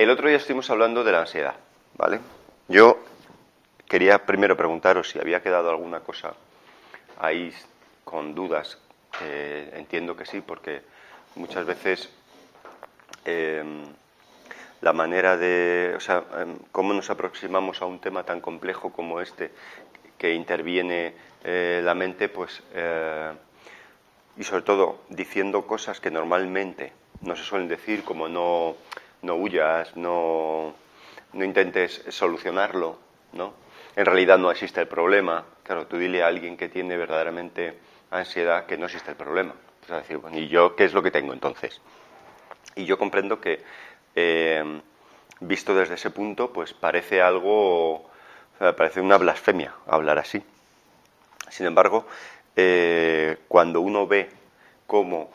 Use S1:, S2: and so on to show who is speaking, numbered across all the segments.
S1: El otro día estuvimos hablando de la ansiedad, ¿vale? Yo quería primero preguntaros si había quedado alguna cosa ahí con dudas. Entiendo que sí, porque muchas veces la manera de, o sea, cómo nos aproximamos a un tema tan complejo como este, que interviene la mente, pues, y sobre todo diciendo cosas que normalmente no se suelen decir, como no huyas, no intentes solucionarlo, ¿no? En realidad no existe el problema. Claro, tú dile a alguien que tiene verdaderamente ansiedad que no existe el problema. O sea, decir, bueno, ¿y yo qué es lo que tengo entonces? Y yo comprendo que, visto desde ese punto, pues parece algo, o sea, parece una blasfemia hablar así. Sin embargo, cuando uno ve cómo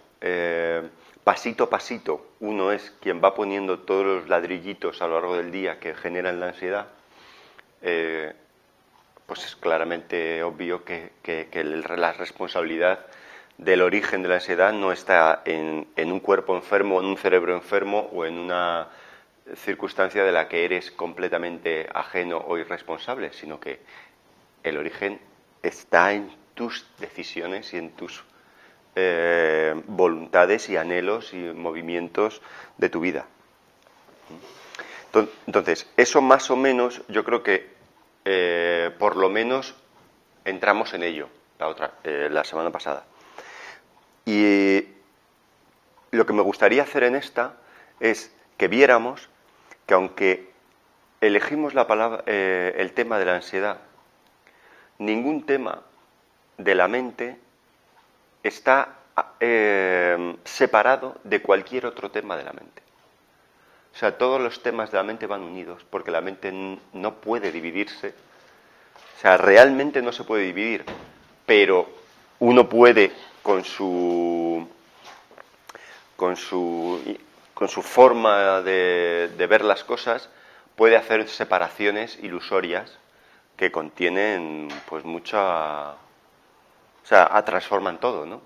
S1: pasito a pasito uno es quien va poniendo todos los ladrillitos a lo largo del día que generan la ansiedad, pues es claramente obvio que la responsabilidad del origen de la ansiedad no está en un cuerpo enfermo, en un cerebro enfermo o en una circunstancia de la que eres completamente ajeno o irresponsable, sino que el origen está en tus decisiones y en tus voluntades y anhelos y movimientos de tu vida. Entonces, eso más o menos, yo creo que por lo menos entramos en ello la semana pasada. Y lo que me gustaría hacer en esta es que viéramos que aunque elegimos el tema de la ansiedad, ningún tema de la mente está separado de cualquier otro tema de la mente. O sea, todos los temas de la mente van unidos, porque la mente no puede dividirse. O sea, realmente no se puede dividir, pero uno puede con su forma de ver las cosas, puede hacer separaciones ilusorias que contienen pues mucha, o sea, transforman todo, ¿no?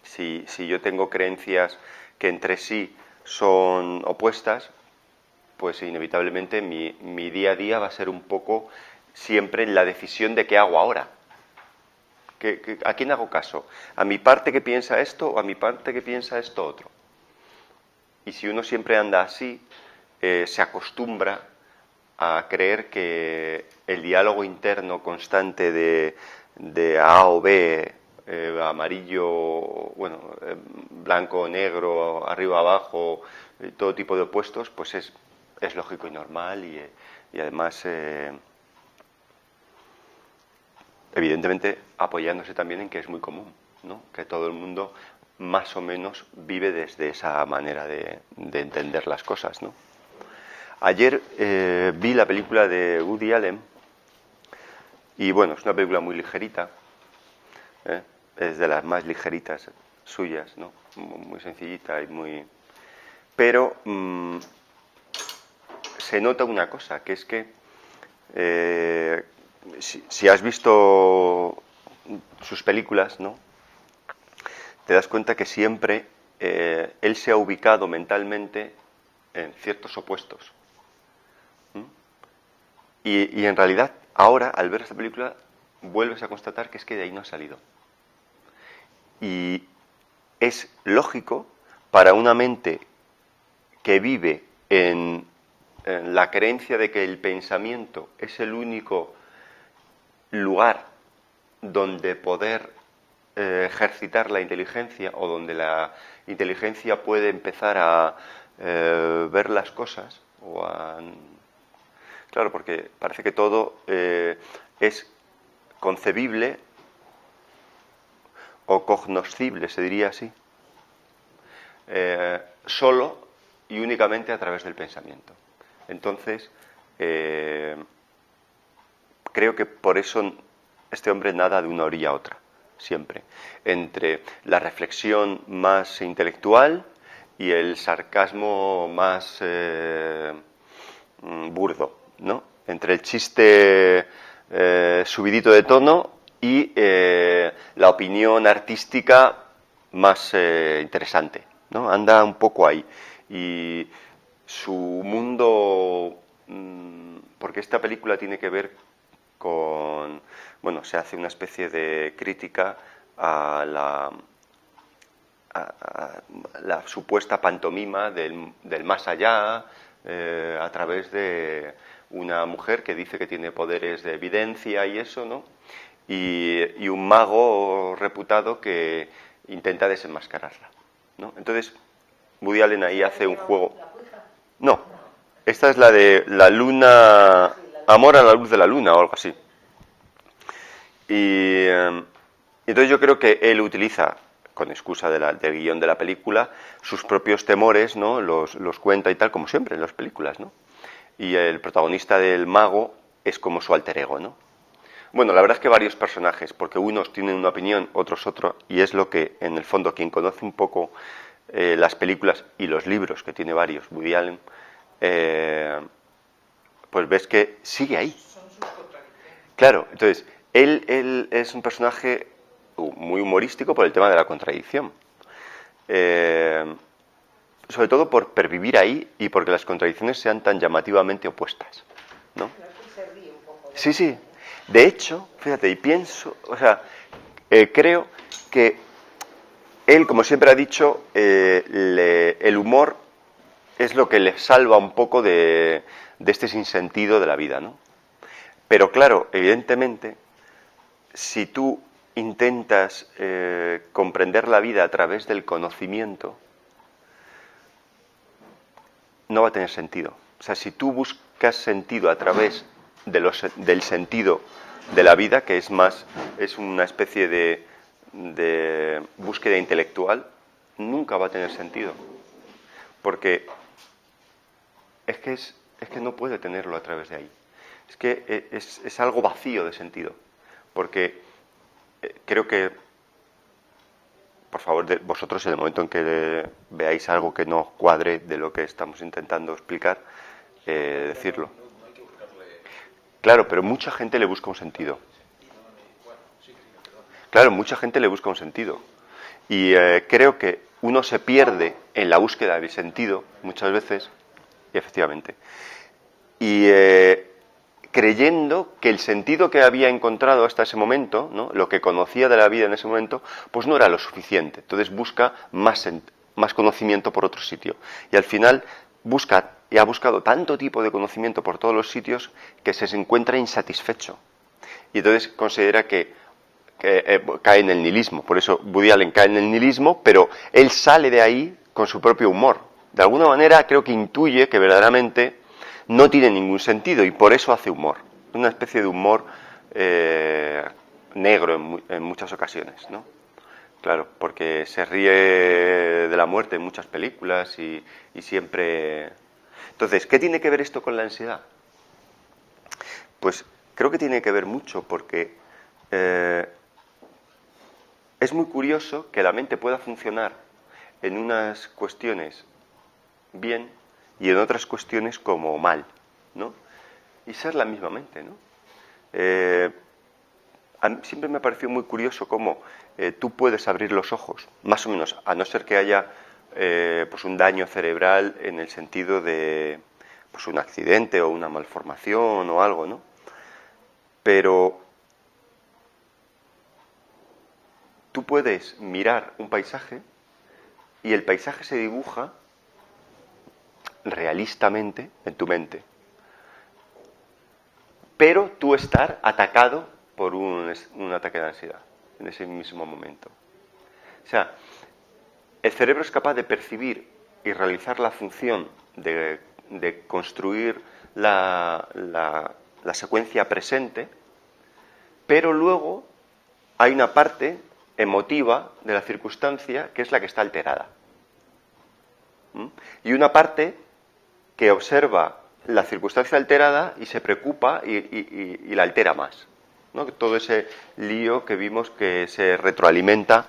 S1: Si yo tengo creencias que entre sí son opuestas, pues inevitablemente mi día a día va a ser un poco siempre la decisión de qué hago ahora. ¿A quién hago caso? ¿A mi parte que piensa esto o a mi parte que piensa esto otro? Y si uno siempre anda así, se acostumbra a creer que el diálogo interno constante de A o B, amarillo, bueno, blanco o negro, arriba abajo, todo tipo de opuestos, pues es lógico y normal y además, evidentemente, apoyándose también en que es muy común, ¿no? Que todo el mundo más o menos vive desde esa manera de entender las cosas, ¿no? Ayer vi la película de Woody Allen y bueno, es una película muy ligerita, es de las más ligeritas suyas, ¿no? Muy sencillita y muy... Pero se nota una cosa, que es que si has visto sus películas, ¿no? Te das cuenta que siempre él se ha ubicado mentalmente en ciertos opuestos. Y en realidad, ahora, al ver esta película, vuelves a constatar que es que de ahí no ha salido. Y es lógico para una mente que vive en la creencia de que el pensamiento es el único lugar donde poder ejercitar la inteligencia o donde la inteligencia puede empezar a ver las cosas o a... Claro, porque parece que todo es concebible o cognoscible, se diría así, solo y únicamente a través del pensamiento. Entonces, creo que por eso este hombre nada de una orilla a otra, siempre, entre la reflexión más intelectual y el sarcasmo más burdo, ¿no? Entre el chiste subidito de tono y la opinión artística más interesante, ¿no? Anda un poco ahí. Y su mundo, porque esta película tiene que ver con, bueno, se hace una especie de crítica a la supuesta pantomima del más allá, a través de una mujer que dice que tiene poderes de evidencia y eso, ¿no? Y un mago reputado que intenta desenmascararla, ¿no? Entonces, Woody Allen ahí hace un juego. No, esta es la de la luna, Amor a la luz de la luna o algo así. Y entonces yo creo que él utiliza, con excusa del guión de la película, sus propios temores, ¿no? Los cuenta y tal, como siempre en las películas, ¿no? Y el protagonista del mago es como su alter ego, ¿no? Bueno, la verdad es que varios personajes, porque unos tienen una opinión, otros otro, y es lo que, en el fondo, quien conoce un poco las películas y los libros, que tiene varios, Woody Allen, pues ves que sigue ahí. Claro, entonces, él es un personaje muy humorístico por el tema de la contradicción. Sobre todo por pervivir ahí y porque las contradicciones sean tan llamativamente opuestas, ¿no? Sí, sí. De hecho, fíjate, y pienso, o sea, creo que él, como siempre ha dicho, el humor es lo que le salva un poco de este sinsentido de la vida, ¿no? Pero claro, evidentemente, si tú intentas comprender la vida a través del conocimiento, no va a tener sentido. O sea, si tú buscas sentido a través del sentido de la vida, que es más, es una especie de búsqueda intelectual, nunca va a tener sentido. Porque es que no puede tenerlo a través de ahí. Es que es algo vacío de sentido. Porque creo que, por favor, vosotros en el momento en que veáis algo que no cuadre de lo que estamos intentando explicar, decirlo. Claro, pero mucha gente le busca un sentido. Claro, mucha gente le busca un sentido. Y creo que uno se pierde en la búsqueda del sentido muchas veces, y efectivamente. Y creyendo que el sentido que había encontrado hasta ese momento, ¿no? Lo que conocía de la vida en ese momento, pues no era lo suficiente. Entonces busca más conocimiento por otro sitio. Y al final busca y ha buscado tanto tipo de conocimiento por todos los sitios que se encuentra insatisfecho. Y entonces considera que cae en el nihilismo. Por eso Woody Allen cae en el nihilismo, pero él sale de ahí con su propio humor. De alguna manera creo que intuye que verdaderamente no tiene ningún sentido y por eso hace humor. Una especie de humor negro en muchas ocasiones, ¿no? Claro, porque se ríe de la muerte en muchas películas y siempre... Entonces, ¿qué tiene que ver esto con la ansiedad? Pues creo que tiene que ver mucho porque es muy curioso que la mente pueda funcionar en unas cuestiones bien y en otras cuestiones como mal, ¿no? Y ser la misma mente, ¿no? A mí siempre me ha parecido muy curioso cómo tú puedes abrir los ojos, más o menos, a no ser que haya pues un daño cerebral en el sentido de pues un accidente o una malformación o algo, ¿no? Pero tú puedes mirar un paisaje y el paisaje se dibuja realistamente en tu mente. Pero tú estar atacado por un ataque de ansiedad en ese mismo momento. O sea, el cerebro es capaz de percibir y realizar la función de construir la secuencia presente, pero luego hay una parte emotiva de la circunstancia que es la que está alterada. Y una parte que observa la circunstancia alterada y se preocupa y la altera más, ¿no? Todo ese lío que vimos que se retroalimenta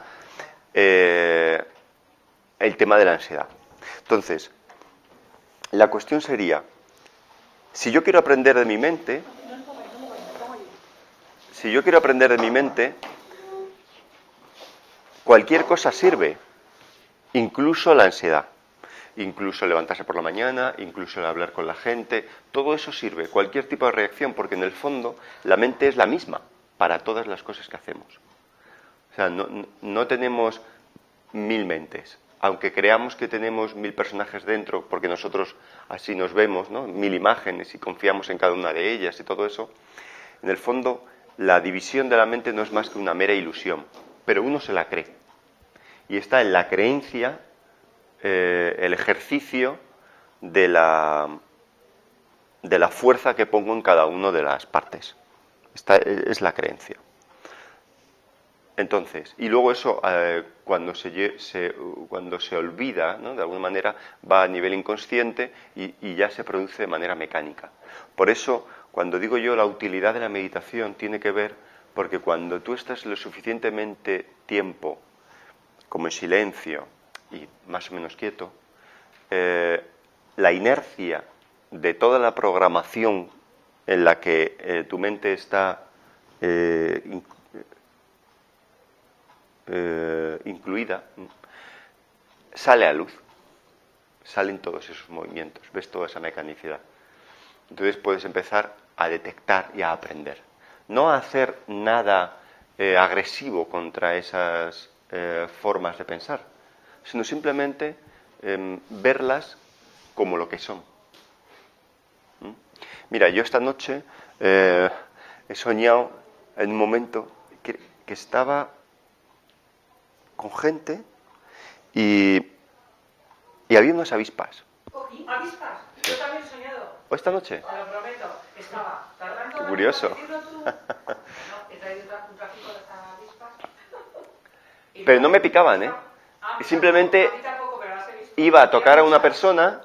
S1: el tema de la ansiedad. Entonces, la cuestión sería, si yo quiero aprender de mi mente, cualquier cosa sirve, incluso la ansiedad. incluso levantarse por la mañana, incluso el hablar con la gente, todo eso sirve, cualquier tipo de reacción, porque en el fondo la mente es la misma para todas las cosas que hacemos. O sea, no tenemos 1000 mentes, aunque creamos que tenemos 1000 personajes dentro, porque nosotros así nos vemos, ¿no? 1000 imágenes y confiamos en cada una de ellas y todo eso. En el fondo, la división de la mente no es más que una mera ilusión, pero uno se la cree. Y está en la creencia el ejercicio de la fuerza que pongo en cada una de las partes. Esta es la creencia. Entonces, y luego eso, cuando se olvida, ¿no? De alguna manera, va a nivel inconsciente y ya se produce de manera mecánica. Por eso, cuando digo yo la utilidad de la meditación, tiene que ver porque cuando tú estás lo suficientemente tiempo como en silencio y más o menos quieto, la inercia de toda la programación en la que tu mente está incluida, sale a luz, salen todos esos movimientos, ves toda esa mecanicidad. Entonces puedes empezar a detectar y a aprender. No a hacer nada agresivo contra esas formas de pensar, sino simplemente verlas como lo que son. Mira, yo esta noche he soñado en un momento que estaba con gente y había unas avispas.
S2: ¿Avispas? Yo también he soñado.
S1: ¿O esta noche?
S2: Te lo prometo. Estaba tardando.
S1: Qué curioso.
S2: He traído un tráfico de estas avispas.
S1: Pero no me picaban, ¿eh? Simplemente iba a tocar a una persona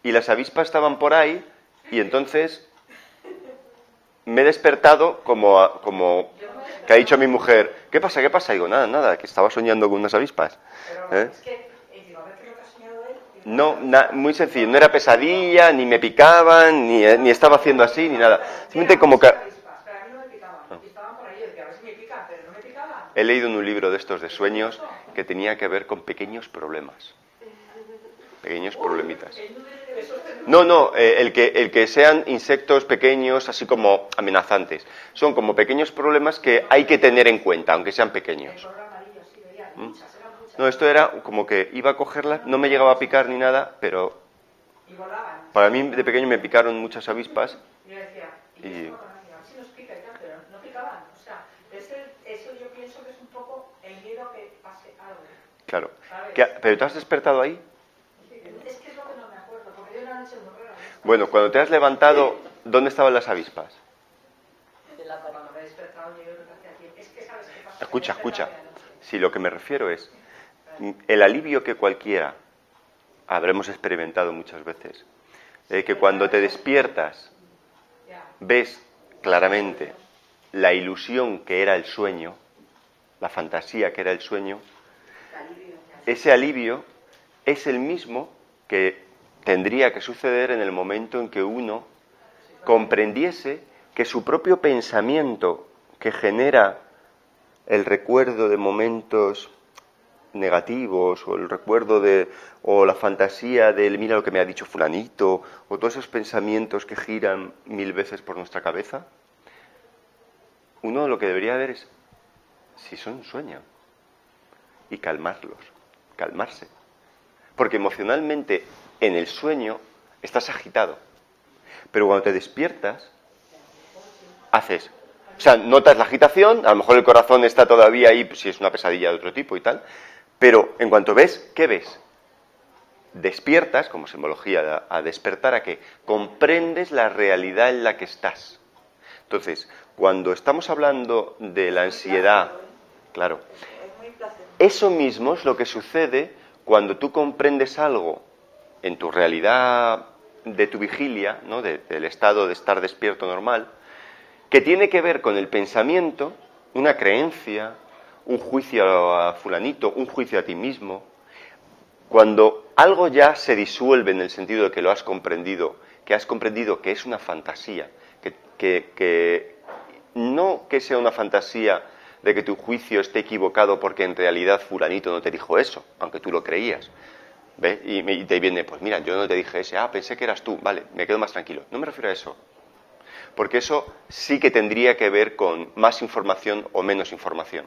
S1: y las avispas estaban por ahí y entonces me he despertado como que ha dicho mi mujer, ¿qué pasa? ¿Qué pasa? Y digo, nada, que estaba soñando con unas avispas.
S2: Es que, digo, a ver qué es lo que ha soñado él.
S1: No, muy sencillo, no era pesadilla, ni me picaban, ni estaba haciendo así, ni nada. Simplemente como que...
S2: Pero a mí no me picaban. Y estaban por ahí, yo decía, a ver si me pican, pero no me picaban.
S1: He leído en un libro de estos de sueños que tenía que ver con pequeños problemas. Pequeños problemitas. No, el que sean insectos pequeños, así como amenazantes. Son como pequeños problemas que hay que tener en cuenta, aunque sean pequeños. No, esto era como que iba a cogerlas, no me llegaba a picar ni nada, pero para mí de pequeño me picaron muchas avispas.
S2: Yo decía, y a ver si nos pica y tal, pero no picaban. O sea, eso yo pienso que es un poco el miedo a que pase algo.
S1: Claro. ¿Pero te has despertado ahí?
S2: Es que es lo que no me acuerdo, porque yo una noche muy rara.
S1: Bueno, cuando te has levantado, ¿dónde estaban las avispas?
S2: Cuando me he despertado, yo creo que hacía tiempo. Es que sabes qué pasa.
S1: Escucha. Si lo que me refiero es el alivio que cualquiera habremos experimentado muchas veces, que cuando te despiertas ves claramente la ilusión que era el sueño, la fantasía que era el sueño, ese alivio es el mismo que tendría que suceder en el momento en que uno comprendiese que su propio pensamiento que genera el recuerdo de momentos negativos o el recuerdo o la fantasía del mira lo que me ha dicho fulanito o todos esos pensamientos que giran 1000 veces por nuestra cabeza, uno lo que debería ver es si son un sueño y calmarse, porque emocionalmente en el sueño estás agitado, pero cuando te despiertas haces, o sea, notas la agitación, a lo mejor el corazón está todavía ahí, pues, si es una pesadilla de otro tipo y tal, pero en cuanto ves, ¿qué ves? Despiertas, como simbología a despertar, ¿a qué? Comprendes la realidad en la que estás. Entonces, cuando estamos hablando de la ansiedad, claro, eso mismo es lo que sucede cuando tú comprendes algo en tu realidad de tu vigilia, ¿no? Del estado de estar despierto normal, que tiene que ver con el pensamiento, una creencia, un juicio a fulanito, un juicio a ti mismo. Cuando algo ya se disuelve en el sentido de que lo has comprendido que es una fantasía, que no que sea una fantasía de que tu juicio esté equivocado porque en realidad fulanito no te dijo eso, aunque tú lo creías, ¿Ves? Y te viene, pues mira, yo no te dije ese, pensé que eras tú, vale, me quedo más tranquilo. No me refiero a eso, porque eso sí que tendría que ver con más información o menos información.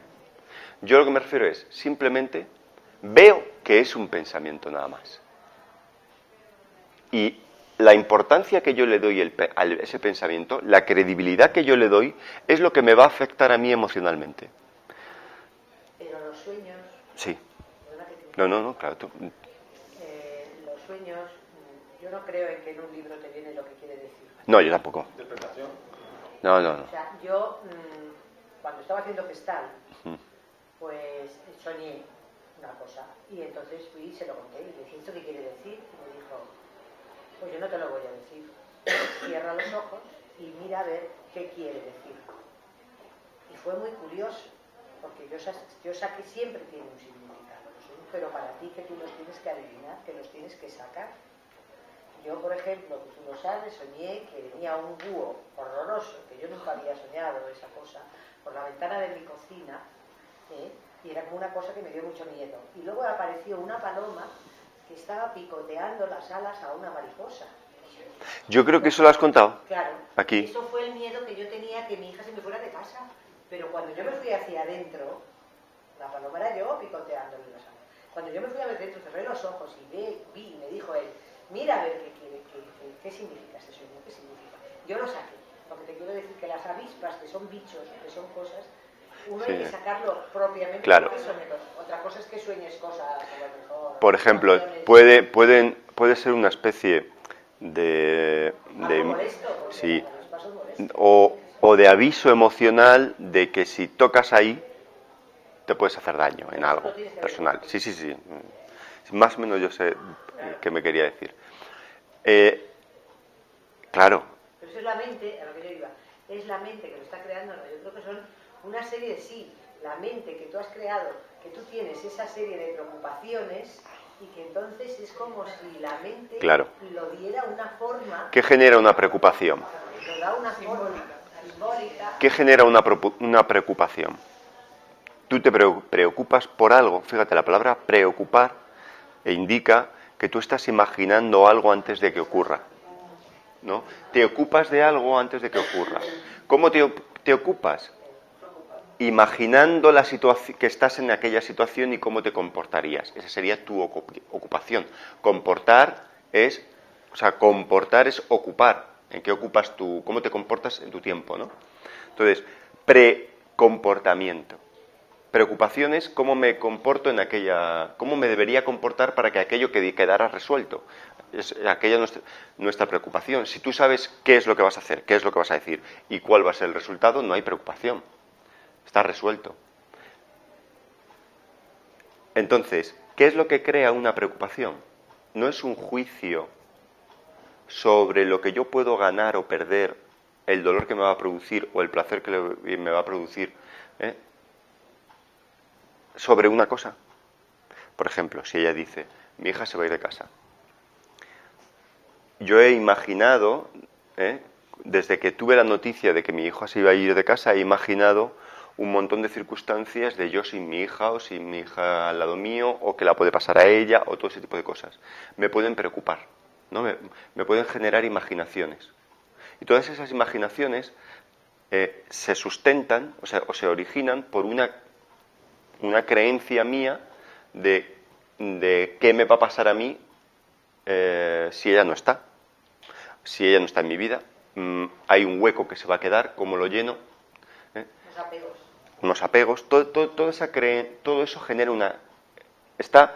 S1: Yo lo que me refiero es, simplemente veo que es un pensamiento nada más. Y la importancia que yo le doy a ese pensamiento, la credibilidad que yo le doy, es lo que me va a afectar a mí emocionalmente.
S2: Pero los sueños...
S1: Sí. No, claro.
S2: Los sueños, yo no creo en que en un libro te viene lo que quiere decir.
S1: No, yo tampoco.
S3: ¿Interpretación?
S1: No.
S2: O sea, yo, cuando estaba haciendo Gestal, pues soñé una cosa. Y entonces fui y se lo conté. Y le dije, ¿esto qué quiere decir? Y me dijo, pues yo no te lo voy a decir. Cierra los ojos y mira a ver qué quiere decir. Y fue muy curioso, porque yo saqué, siempre tiene un significado, pero para ti que tú los tienes que adivinar, que los tienes que sacar. Yo, por ejemplo, que tú lo sabes, soñé que venía un búho horroroso, que yo nunca había soñado esa cosa, por la ventana de mi cocina, y era como una cosa que me dio mucho miedo. Y luego apareció una paloma que estaba picoteando las alas a una mariposa.
S1: Yo creo que eso lo has contado.
S2: Claro.
S1: Aquí.
S2: Eso fue el miedo que yo tenía, que mi hija se me fuera de casa. Pero cuando yo me fui hacia adentro, la paloma era yo picoteándole las alas. Cuando yo me fui a ver dentro, cerré los ojos y vi, y me dijo él, mira a ver qué significa este sueño, qué significa. Yo lo saqué, porque te quiero decir que las avispas, que son bichos, que son cosas, uno hay que sacarlo propiamente.
S1: Claro.
S2: Otra cosa es que sueñes cosas a lo mejor.
S1: Por ejemplo, puede ser una especie de
S2: molesto,
S1: sí, o de aviso emocional de que si tocas ahí te puedes hacer daño en algo personal. Sí. Más o menos yo sé qué me quería decir. Claro.
S2: Pero eso es la mente, a lo que yo iba, es la mente que lo está creando. No, yo creo que son una serie de la mente que tú has creado, que tú tienes esa serie de preocupaciones y que entonces es como si la mente lo diera una forma.
S1: ¿Qué genera una preocupación?
S2: Lo da una forma simbólica.
S1: ¿Qué genera una preocupación? Tú te preocupas por algo, fíjate, la palabra preocupar indica que tú estás imaginando algo antes de que ocurra, ¿no? Te ocupas de algo antes de que ocurra. ¿Cómo te ocupas? Imaginando la situación, que estás en aquella situación y cómo te comportarías. Esa sería tu ocupación. Comportar es ocupar. ¿En qué ocupas tú? ¿Cómo te comportas en tu tiempo, ¿no? Entonces, precomportamiento. Preocupación es cómo me comporto cómo me debería comportar para que aquello quedara resuelto. Es aquella nuestra preocupación. Si tú sabes qué es lo que vas a hacer, qué es lo que vas a decir y cuál va a ser el resultado, no hay preocupación. Está resuelto. Entonces, ¿qué es lo que crea una preocupación? No es un juicio sobre lo que yo puedo ganar o perder, el dolor que me va a producir o el placer que me va a producir, sobre una cosa. Por ejemplo, si ella dice, mi hija se va a ir de casa. Yo he imaginado, desde que tuve la noticia de que mi hija se iba a ir de casa, he imaginado un montón de circunstancias de yo sin mi hija o sin mi hija al lado mío, o que la puede pasar a ella, o todo ese tipo de cosas. Me pueden preocupar, ¿no? Me pueden generar imaginaciones. Y todas esas imaginaciones se sustentan, o se originan por una creencia mía de qué me va a pasar a mí si ella no está. Si ella no está en mi vida, hay un hueco que se va a quedar, ¿cómo lo lleno?
S2: Los apegos.
S1: Unos apegos, todo eso genera está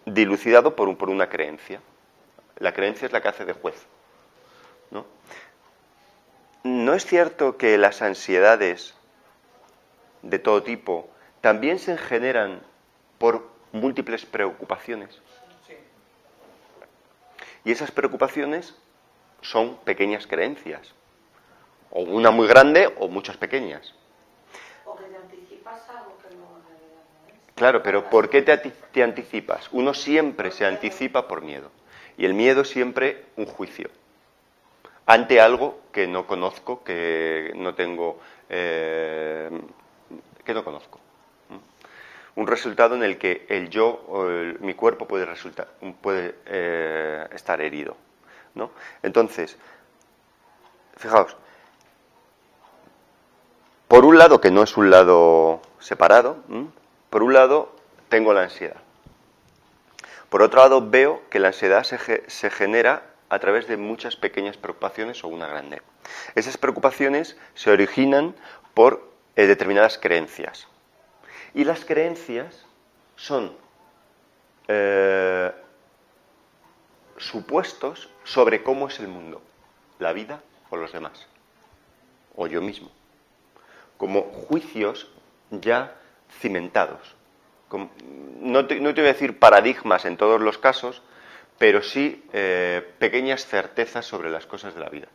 S1: dilucidado por una creencia. La creencia es la que hace de juez, ¿no? ¿No es cierto que las ansiedades de todo tipo también se generan por múltiples preocupaciones?
S3: Sí.
S1: Y esas preocupaciones son pequeñas creencias, o una muy grande o muchas pequeñas.
S2: O que te anticipas algo que no es.
S1: Claro, pero ¿por qué te anticipas? Uno siempre se anticipa por miedo. Y el miedo siempre un juicio ante algo que no conozco, que no tengo, que no conozco. Un resultado en el que el yo o mi cuerpo puede estar herido, ¿no? Entonces, fijaos, por un lado, que no es un lado separado, por un lado tengo la ansiedad. Por otro lado, veo que la ansiedad se genera a través de muchas pequeñas preocupaciones o una grande. Esas preocupaciones se originan por determinadas creencias. Y las creencias son supuestos sobre cómo es el mundo, la vida o los demás, o yo mismo, como juicios ya cimentados. No te voy a decir paradigmas en todos los casos, pero sí pequeñas certezas sobre las cosas de la vida.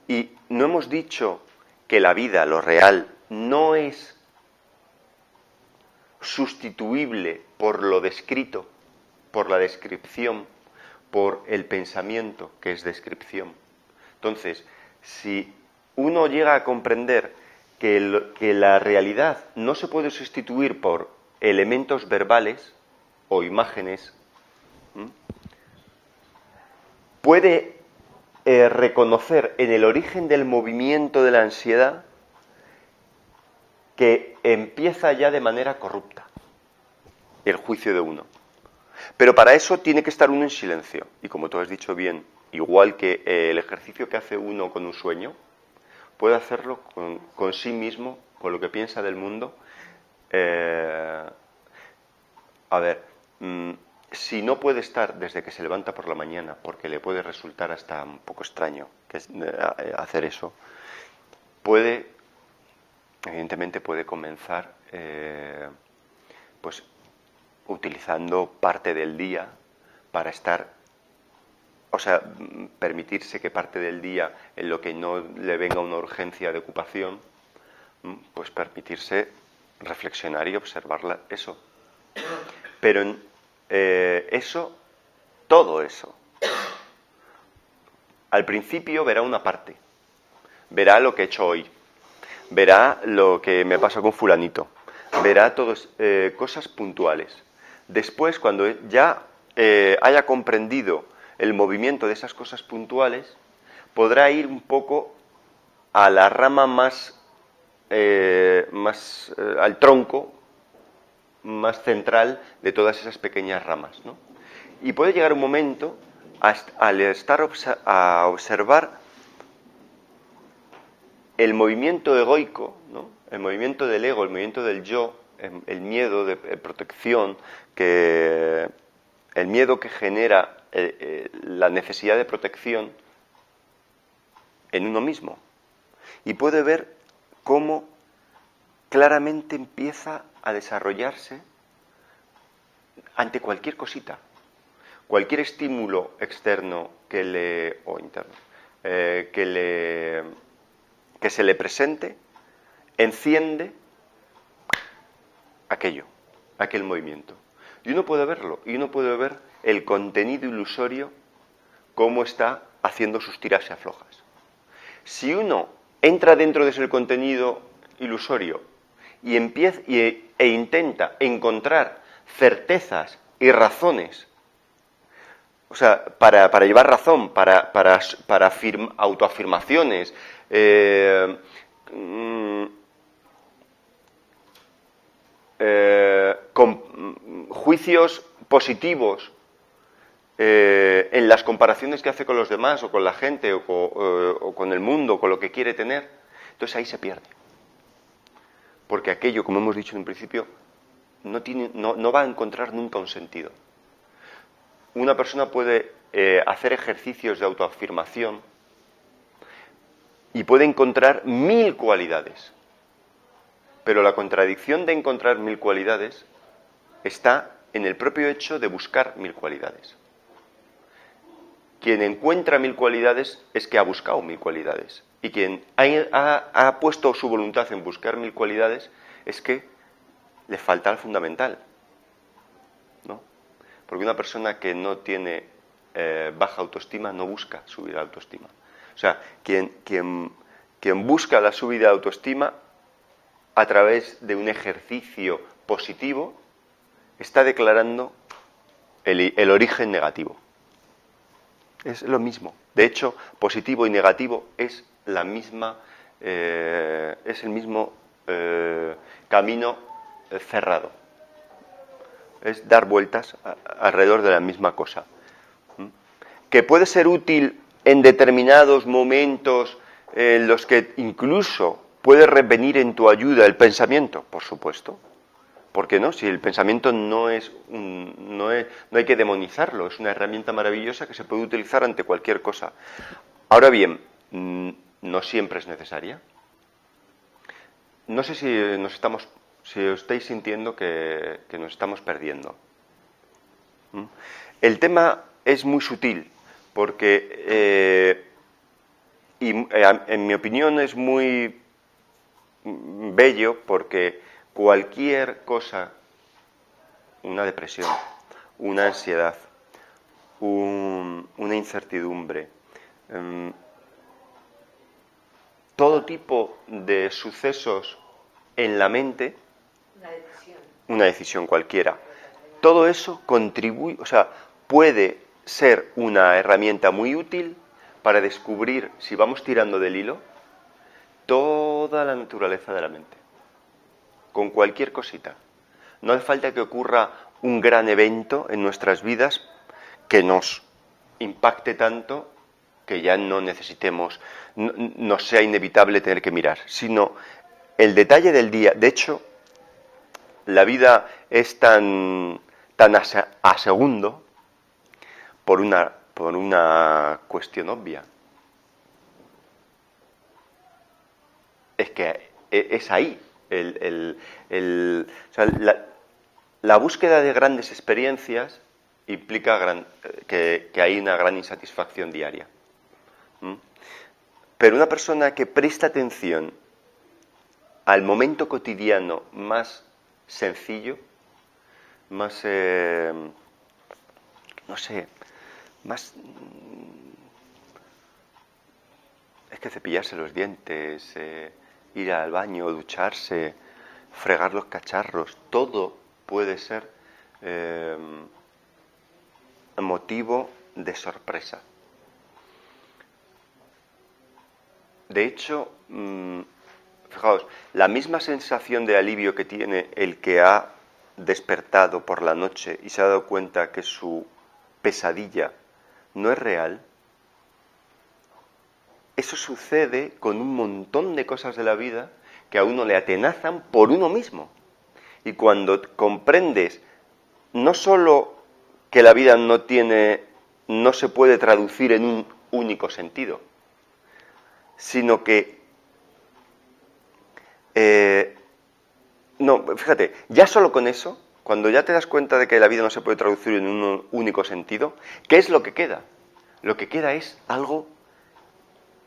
S1: Y no hemos dicho que la vida, lo real, no es sustituible por lo descrito, por la descripción, por el pensamiento, que es descripción. Entonces, si uno llega a comprender que la realidad no se puede sustituir por elementos verbales o imágenes, puede reconocer en el origen del movimiento de la ansiedad que empieza ya de manera corrupta el juicio de uno. Pero para eso tiene que estar uno en silencio. Y como tú has dicho bien, igual que el ejercicio que hace uno con un sueño, puede hacerlo con sí mismo, con lo que piensa del mundo. Si no puede estar desde que se levanta por la mañana, porque le puede resultar hasta un poco extraño hacer eso, evidentemente puede comenzar pues utilizando parte del día para estar, o sea, permitirse que parte del día en lo que no le venga una urgencia de ocupación, pues permitirse reflexionar y observar eso. Pero todo eso, al principio verá una parte, verá lo que he hecho hoy, verá lo que me pasa con fulanito, verá cosas puntuales. Después, cuando ya haya comprendido el movimiento de esas cosas puntuales, podrá ir un poco a la rama más al tronco más central de todas esas pequeñas ramas, ¿no? Y puede llegar un momento a observar el movimiento egoico, ¿no? El movimiento del ego, el movimiento del yo, el miedo de protección, el miedo que genera la necesidad de protección en uno mismo. Y puede ver cómo claramente empieza a desarrollarse ante cualquier cosita, cualquier estímulo externo o interno que se le presente, enciende aquel movimiento. Y uno puede verlo, y uno puede ver el contenido ilusorio, cómo está haciendo sus tiras y aflojas. Si uno entra dentro de ese contenido ilusorio e intenta encontrar certezas y razones, o sea, para llevar razón, para autoafirmaciones, con juicios positivos en las comparaciones que hace con los demás o con la gente o con el mundo, con lo que quiere tener, entonces ahí se pierde. Porque aquello, como hemos dicho en un principio, no va a encontrar nunca un sentido. Una persona puede hacer ejercicios de autoafirmación y puede encontrar 1000 cualidades. Pero la contradicción de encontrar 1000 cualidades está en el propio hecho de buscar 1000 cualidades. Quien encuentra 1000 cualidades es que ha buscado 1000 cualidades. Y quien ha puesto su voluntad en buscar 1000 cualidades es que le falta el fundamental, ¿no? Porque una persona que no tiene baja autoestima no busca subir la autoestima. O sea, quien busca la subida de autoestima a través de un ejercicio positivo, está declarando el origen negativo. Es lo mismo. De hecho, positivo y negativo es la misma, es el mismo camino cerrado. Es dar vueltas alrededor de la misma cosa. Que puede ser útil en determinados momentos en los que incluso puede venir en tu ayuda el pensamiento, por supuesto. ¿Por qué no? Si el pensamiento no hay que demonizarlo, es una herramienta maravillosa que se puede utilizar ante cualquier cosa. Ahora bien, no siempre es necesaria. No sé si os estáis sintiendo que nos estamos perdiendo. El tema es muy sutil, porque, en mi opinión, es muy bello, porque cualquier cosa, una depresión, una ansiedad, una incertidumbre, todo tipo de sucesos en la mente, una decisión cualquiera, todo eso contribuye, o sea, puede ser una herramienta muy útil para descubrir, si vamos tirando del hilo, toda la naturaleza de la mente. Con cualquier cosita. No hace falta que ocurra un gran evento en nuestras vidas que nos impacte tanto que ya no necesitemos, no sea inevitable tener que mirar, sino el detalle del día. De hecho, la vida es tan a segundo por una cuestión obvia. Es que es ahí. O sea, la búsqueda de grandes experiencias implica que hay una gran insatisfacción diaria. Pero una persona que presta atención al momento cotidiano más sencillo, más, no sé, más... Es que cepillarse los dientes, ir al baño, ducharse, fregar los cacharros, todo puede ser motivo de sorpresa. De hecho, fijaos, la misma sensación de alivio que tiene el que ha despertado por la noche y se ha dado cuenta que su pesadilla no es real, eso sucede con un montón de cosas de la vida que a uno le atenazan por uno mismo. Y cuando comprendes no solo que la vida no se puede traducir en un único sentido, sino que fíjate, ya solo con eso, cuando ya te das cuenta de que la vida no se puede traducir en un único sentido, ¿qué es lo que queda? Lo que queda es algo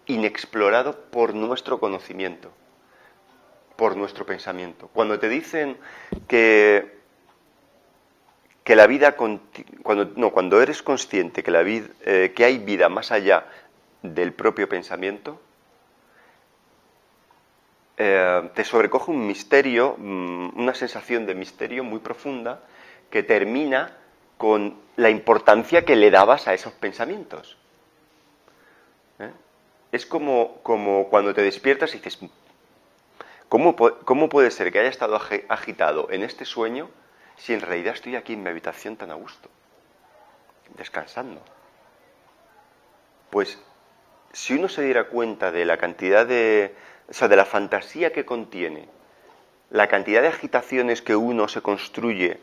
S1: inexplorado por nuestro conocimiento, por nuestro pensamiento. Cuando te dicen que la vida, cuando eres consciente que hay vida más allá del propio pensamiento, te sobrecoge un misterio, una sensación de misterio muy profunda que termina con la importancia que le dabas a esos pensamientos. Es como cuando te despiertas y dices, ¿cómo puede ser que haya estado agitado en este sueño si en realidad estoy aquí en mi habitación tan a gusto, descansando? Pues si uno se diera cuenta de la cantidad de la fantasía que contiene, la cantidad de agitaciones que uno se construye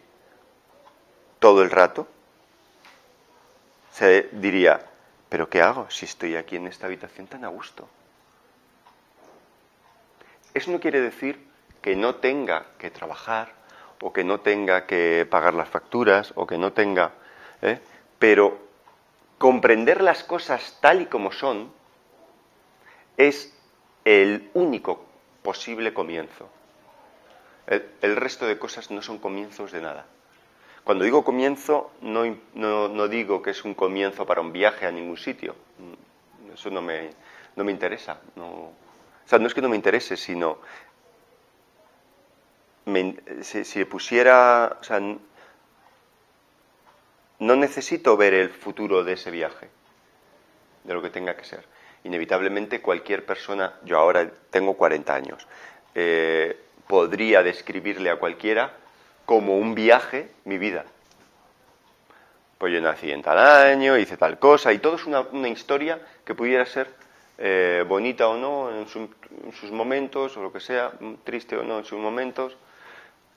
S1: todo el rato, se diría, ¿pero qué hago si estoy aquí en esta habitación tan a gusto? Eso no quiere decir que no tenga que trabajar, o que no tenga que pagar las facturas, o que no tenga... Pero comprender las cosas tal y como son es el único posible comienzo. El resto de cosas no son comienzos de nada. Cuando digo comienzo, no digo que es un comienzo para un viaje a ningún sitio. Eso no me interesa. No es que no me interese, sino si le pusiera, o sea, no necesito ver el futuro de ese viaje, de lo que tenga que ser. Inevitablemente cualquier persona, yo ahora tengo 40 años, podría describirle a cualquiera como un viaje mi vida. Pues yo nací en tal año, hice tal cosa, y todo es una historia que pudiera ser bonita o no en sus momentos, o lo que sea, triste o no en sus momentos,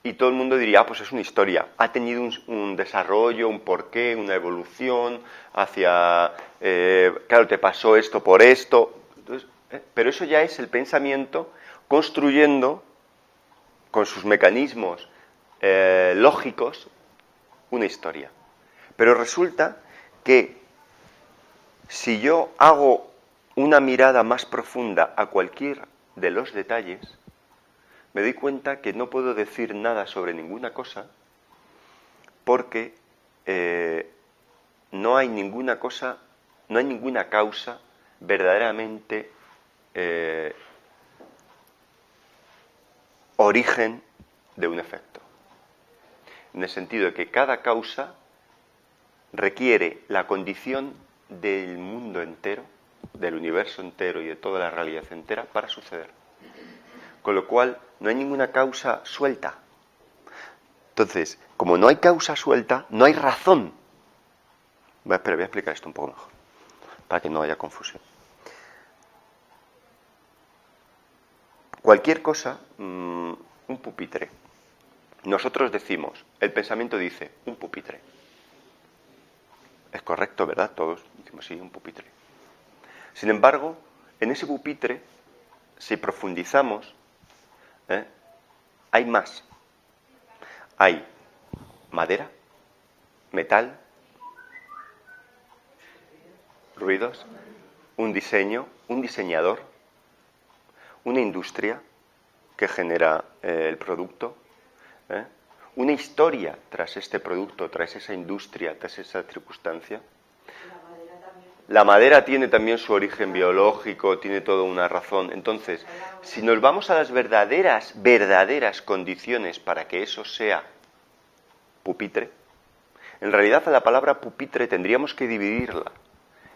S1: y todo el mundo diría, pues es una historia, ha tenido un desarrollo, un porqué, una evolución hacia, claro, te pasó esto por esto. Entonces, pero eso ya es el pensamiento construyendo con sus mecanismos lógicos una historia. Pero resulta que si yo hago una mirada más profunda a cualquier de los detalles, me doy cuenta que no puedo decir nada sobre ninguna cosa porque no hay ninguna cosa, no hay ninguna causa verdaderamente origen de un efecto. En el sentido de que cada causa requiere la condición del mundo entero, del universo entero y de toda la realidad entera para suceder. Con lo cual, no hay ninguna causa suelta. Entonces, como no hay causa suelta, no hay razón. Espera, voy a explicar esto un poco mejor, para que no haya confusión. Cualquier cosa, un pupitre. Nosotros decimos, el pensamiento dice, un pupitre. Es correcto, ¿verdad? Todos decimos, sí, un pupitre. Sin embargo, en ese pupitre, si profundizamos, hay más. Hay madera, metal, ruidos, un diseño, un diseñador, una industria que genera el producto, una historia tras este producto, tras esa industria, tras esa circunstancia. La madera tiene también su origen biológico, tiene toda una razón. Entonces, si nos vamos a las verdaderas condiciones para que eso sea pupitre, en realidad a la palabra pupitre tendríamos que dividirla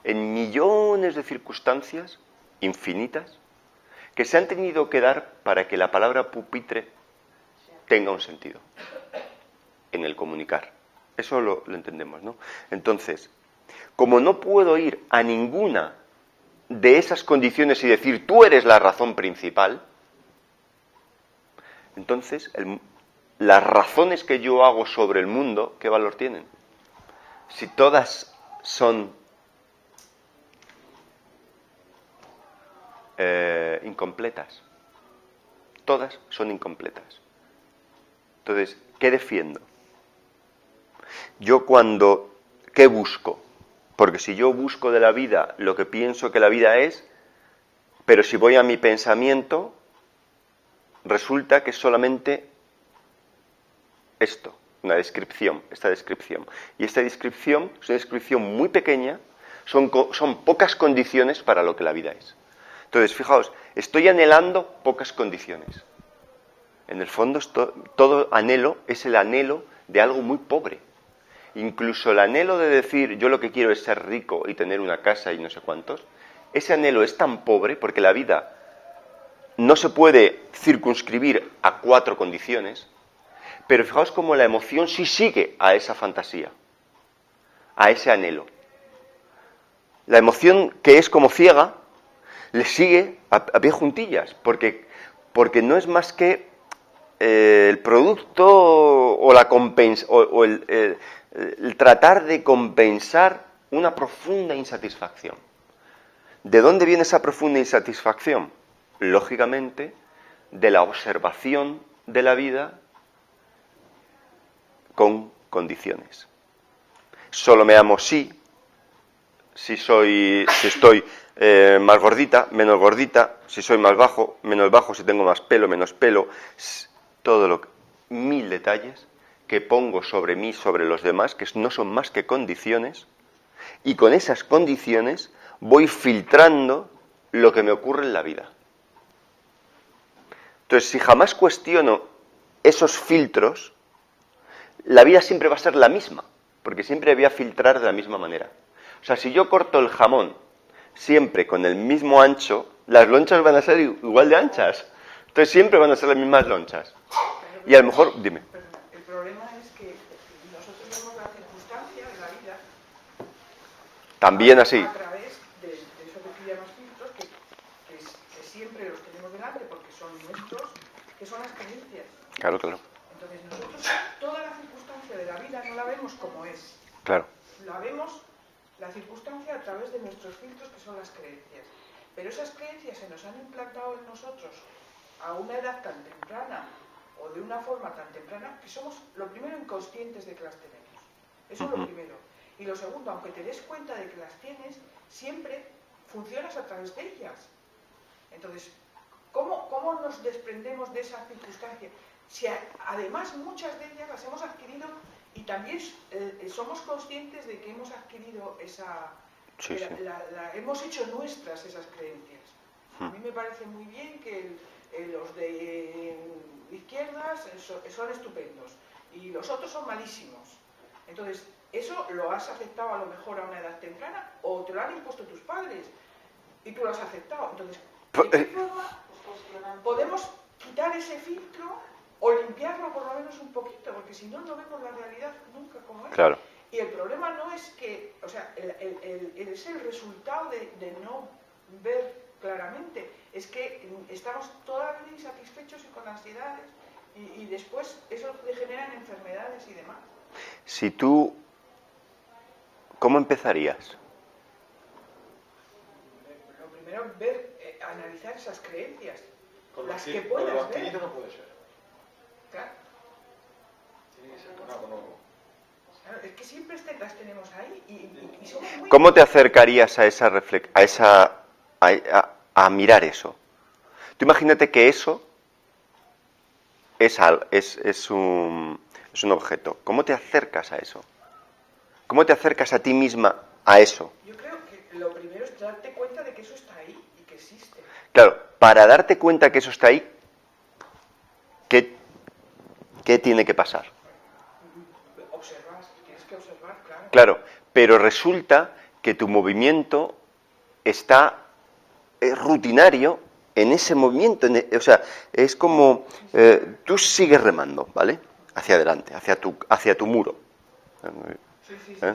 S1: en millones de circunstancias infinitas que se han tenido que dar para que la palabra pupitre tenga un sentido en el comunicar. Eso lo entendemos, ¿no? Entonces, como no puedo ir a ninguna de esas condiciones y decir, tú eres la razón principal, entonces las razones que yo hago sobre el mundo, ¿qué valor tienen? Si todas son incompletas. Todas son incompletas. Entonces, ¿qué defiendo? Yo ¿qué busco? Porque si yo busco de la vida lo que pienso que la vida es, pero si voy a mi pensamiento, resulta que es solamente esto, una descripción, esta descripción. Y esta descripción es una descripción muy pequeña, son pocas condiciones para lo que la vida es. Entonces, fijaos, estoy anhelando pocas condiciones. En el fondo, todo anhelo es el anhelo de algo muy pobre. Incluso el anhelo de decir, yo lo que quiero es ser rico y tener una casa y no sé cuántos, ese anhelo es tan pobre porque la vida no se puede circunscribir a 4 condiciones, pero fijaos cómo la emoción sí sigue a esa fantasía, a ese anhelo. La emoción, que es como ciega, le sigue a pie juntillas, porque no es más que el producto o el tratar de compensar una profunda insatisfacción. ¿De dónde viene esa profunda insatisfacción? Lógicamente, de la observación de la vida con condiciones. Solo me amo si estoy más gordita, menos gordita, si soy más bajo, menos bajo, si tengo más pelo, menos pelo, mil detalles que pongo sobre mí, sobre los demás, que no son más que condiciones, y con esas condiciones voy filtrando lo que me ocurre en la vida. Entonces, si jamás cuestiono esos filtros, la vida siempre va a ser la misma, porque siempre voy a filtrar de la misma manera. O sea, si yo corto el jamón siempre con el mismo ancho, las lonchas van a ser igual de anchas. Entonces siempre van a ser las mismas lonchas. Y a lo mejor, dime.
S3: El problema es que nosotros vemos la circunstancia de la vida
S1: También así.
S3: a través de eso que tú llamas filtros, que siempre los tenemos delante porque son nuestros, que son las creencias.
S1: Claro, claro.
S3: Entonces nosotros toda la circunstancia de la vida no la vemos como es.
S1: Claro.
S3: La vemos, la circunstancia, a través de nuestros filtros, que son las creencias. Pero esas creencias se nos han implantado en nosotros a una edad tan temprana o de una forma tan temprana que somos, lo primero, inconscientes de que las tenemos. Eso es lo primero. Y lo segundo, aunque te des cuenta de que las tienes, siempre funcionas a través de ellas. Entonces, ¿cómo nos desprendemos de esa circunstancia? Si además muchas de ellas las hemos adquirido y también somos conscientes de que hemos adquirido esa...
S1: Sí, sí.
S3: Hemos hecho nuestras esas creencias. A mí me parece muy bien que los de izquierdas son estupendos y los otros son malísimos. Entonces, eso lo has aceptado a lo mejor a una edad temprana o te lo han impuesto tus padres y tú lo has aceptado. Entonces, ¿de qué forma podemos quitar ese filtro o limpiarlo por lo menos un poquito? Porque si no, no vemos la realidad nunca como es.
S1: Claro.
S3: Y el problema no es que, o sea, es el resultado de no ver claramente. Es que estamos todavía insatisfechos y con ansiedades y después eso degenera en enfermedades y demás.
S1: Si tú, ¿cómo empezarías?
S3: Lo primero es ver, analizar esas creencias,
S4: Con
S3: las
S4: lo
S3: que puedas ver.
S4: adquirido no puede ser.
S3: Claro.
S4: Tiene que ser con algo nuevo.
S3: Claro, es que siempre las tenemos ahí y somos muy...
S1: ¿Cómo te acercarías a esa a mirar eso? Tú imagínate que eso es un objeto. ¿Cómo te acercas a eso? ¿Cómo te acercas a ti misma a eso?
S3: Yo creo que lo primero es darte cuenta de que eso está ahí y que existe.
S1: Claro, para darte cuenta que eso está ahí, ¿qué tiene que pasar?
S3: Observar, tienes que observar, claro.
S1: Claro, pero resulta que tu movimiento está rutinario en ese movimiento. O sea, es como tú sigues remando, ¿vale? Hacia adelante, hacia tu muro.
S3: Sí, sí, sí.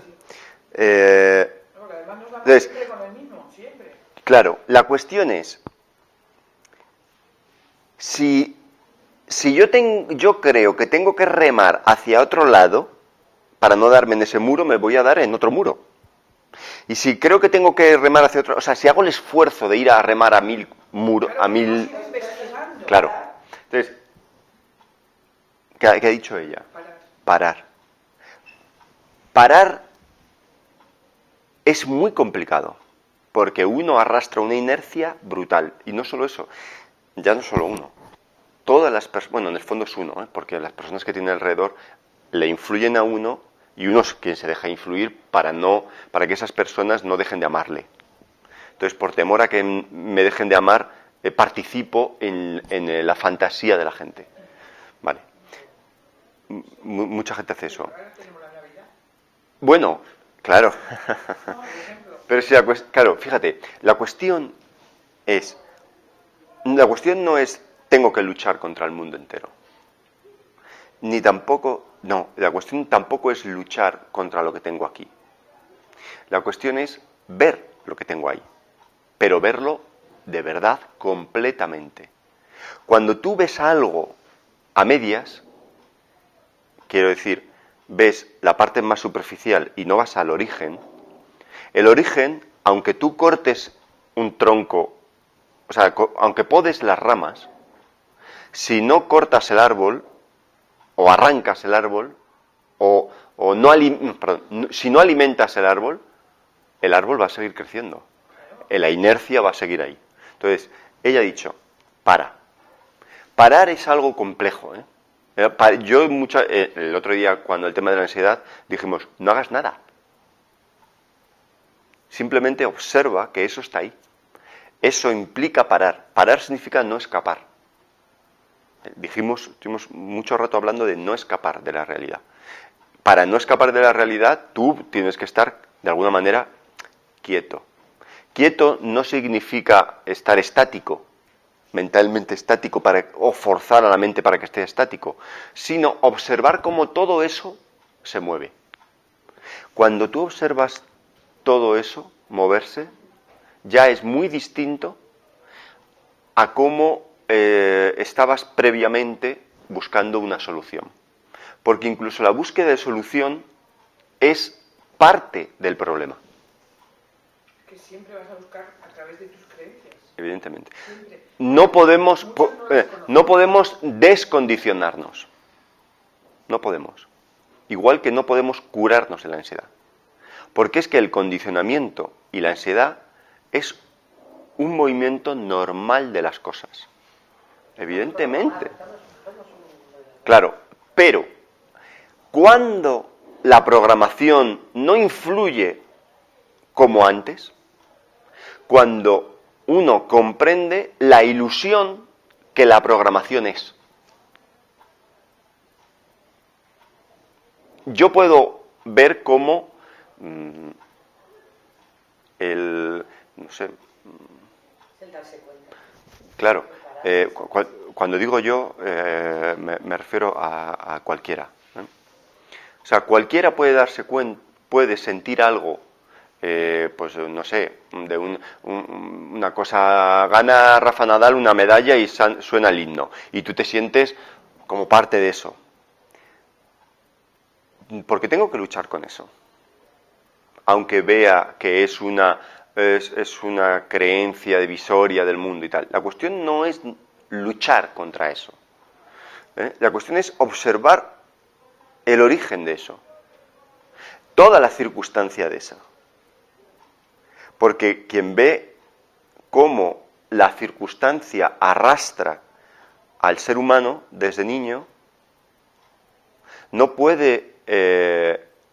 S1: ¿Eh?
S3: No, que además nos vamos
S1: Entonces,
S3: siempre con el mismo, siempre.
S1: claro, la cuestión es, si yo creo que tengo que remar hacia otro lado, para no darme en ese muro, me voy a dar en otro muro. Y si creo que tengo que remar hacia otro, o sea, si hago el esfuerzo de ir a remar a 1000 muros,
S3: Claro,
S1: a 1000...
S3: vamos investigando.
S1: Claro. Entonces, ¿qué ha dicho ella? Parar. Parar es muy complicado, porque uno arrastra una inercia brutal. Y no solo eso, ya no solo uno. Todas las personas, bueno, en el fondo es uno, porque las personas que tiene alrededor le influyen a uno y uno es quien se deja influir para que esas personas no dejen de amarle. Entonces, por temor a que me dejen de amar, participo en la fantasía de la gente. Vale. Mucha gente hace eso.
S3: Ahora tenemos la Navidad.
S1: Bueno, claro.
S3: No, por ejemplo.
S1: Pero si claro, fíjate, la cuestión no es tengo que luchar contra el mundo entero. Ni tampoco, no, la cuestión tampoco es luchar contra lo que tengo aquí. La cuestión es ver lo que tengo ahí, pero verlo de verdad completamente. Cuando tú ves algo a medias, quiero decir, ves la parte más superficial y no vas al origen, el origen, aunque tú cortes un tronco, o sea, aunque podes las ramas, si no cortas el árbol, o arrancas el árbol, si no alimentas el árbol va a seguir creciendo. La inercia va a seguir ahí. Entonces, ella ha dicho, para. Parar es algo complejo, ¿eh? El otro día, cuando el tema de la ansiedad, dijimos, no hagas nada. Simplemente observa que eso está ahí. Eso implica parar. Parar significa no escapar. Estuvimos mucho rato hablando de no escapar de la realidad. Para no escapar de la realidad, tú tienes que estar, de alguna manera, quieto. Quieto no significa estar estático, mentalmente estático, o forzar a la mente para que esté estático, sino observar cómo todo eso se mueve. Cuando tú observas todo eso moverse, ya es muy distinto a cómo estabas previamente buscando una solución. Porque incluso la búsqueda de solución es parte del problema.
S3: Que siempre vas a buscar a través de tus creencias.
S1: Evidentemente.
S3: Siempre.
S1: No podemos descondicionarnos. No podemos. Igual que no podemos curarnos de la ansiedad. Porque es que el condicionamiento y la ansiedad es un movimiento normal de las cosas. Evidentemente. Claro, pero cuando la programación no influye como antes, cuando uno comprende la ilusión que la programación es. Yo puedo ver cómo no sé.
S2: El darse cuenta.
S1: Claro, cuando digo yo, me refiero a cualquiera. O sea, cualquiera puede darse cuenta, puede sentir algo, pues no sé, de una cosa, gana Rafa Nadal una medalla y suena el himno, y tú te sientes como parte de eso. ¿Por qué tengo que luchar con eso? Aunque vea que es una creencia divisoria del mundo y tal. La cuestión no es luchar contra eso. La cuestión es observar el origen de eso. Toda la circunstancia de esa. Porque quien ve cómo la circunstancia arrastra al ser humano desde niño, no puede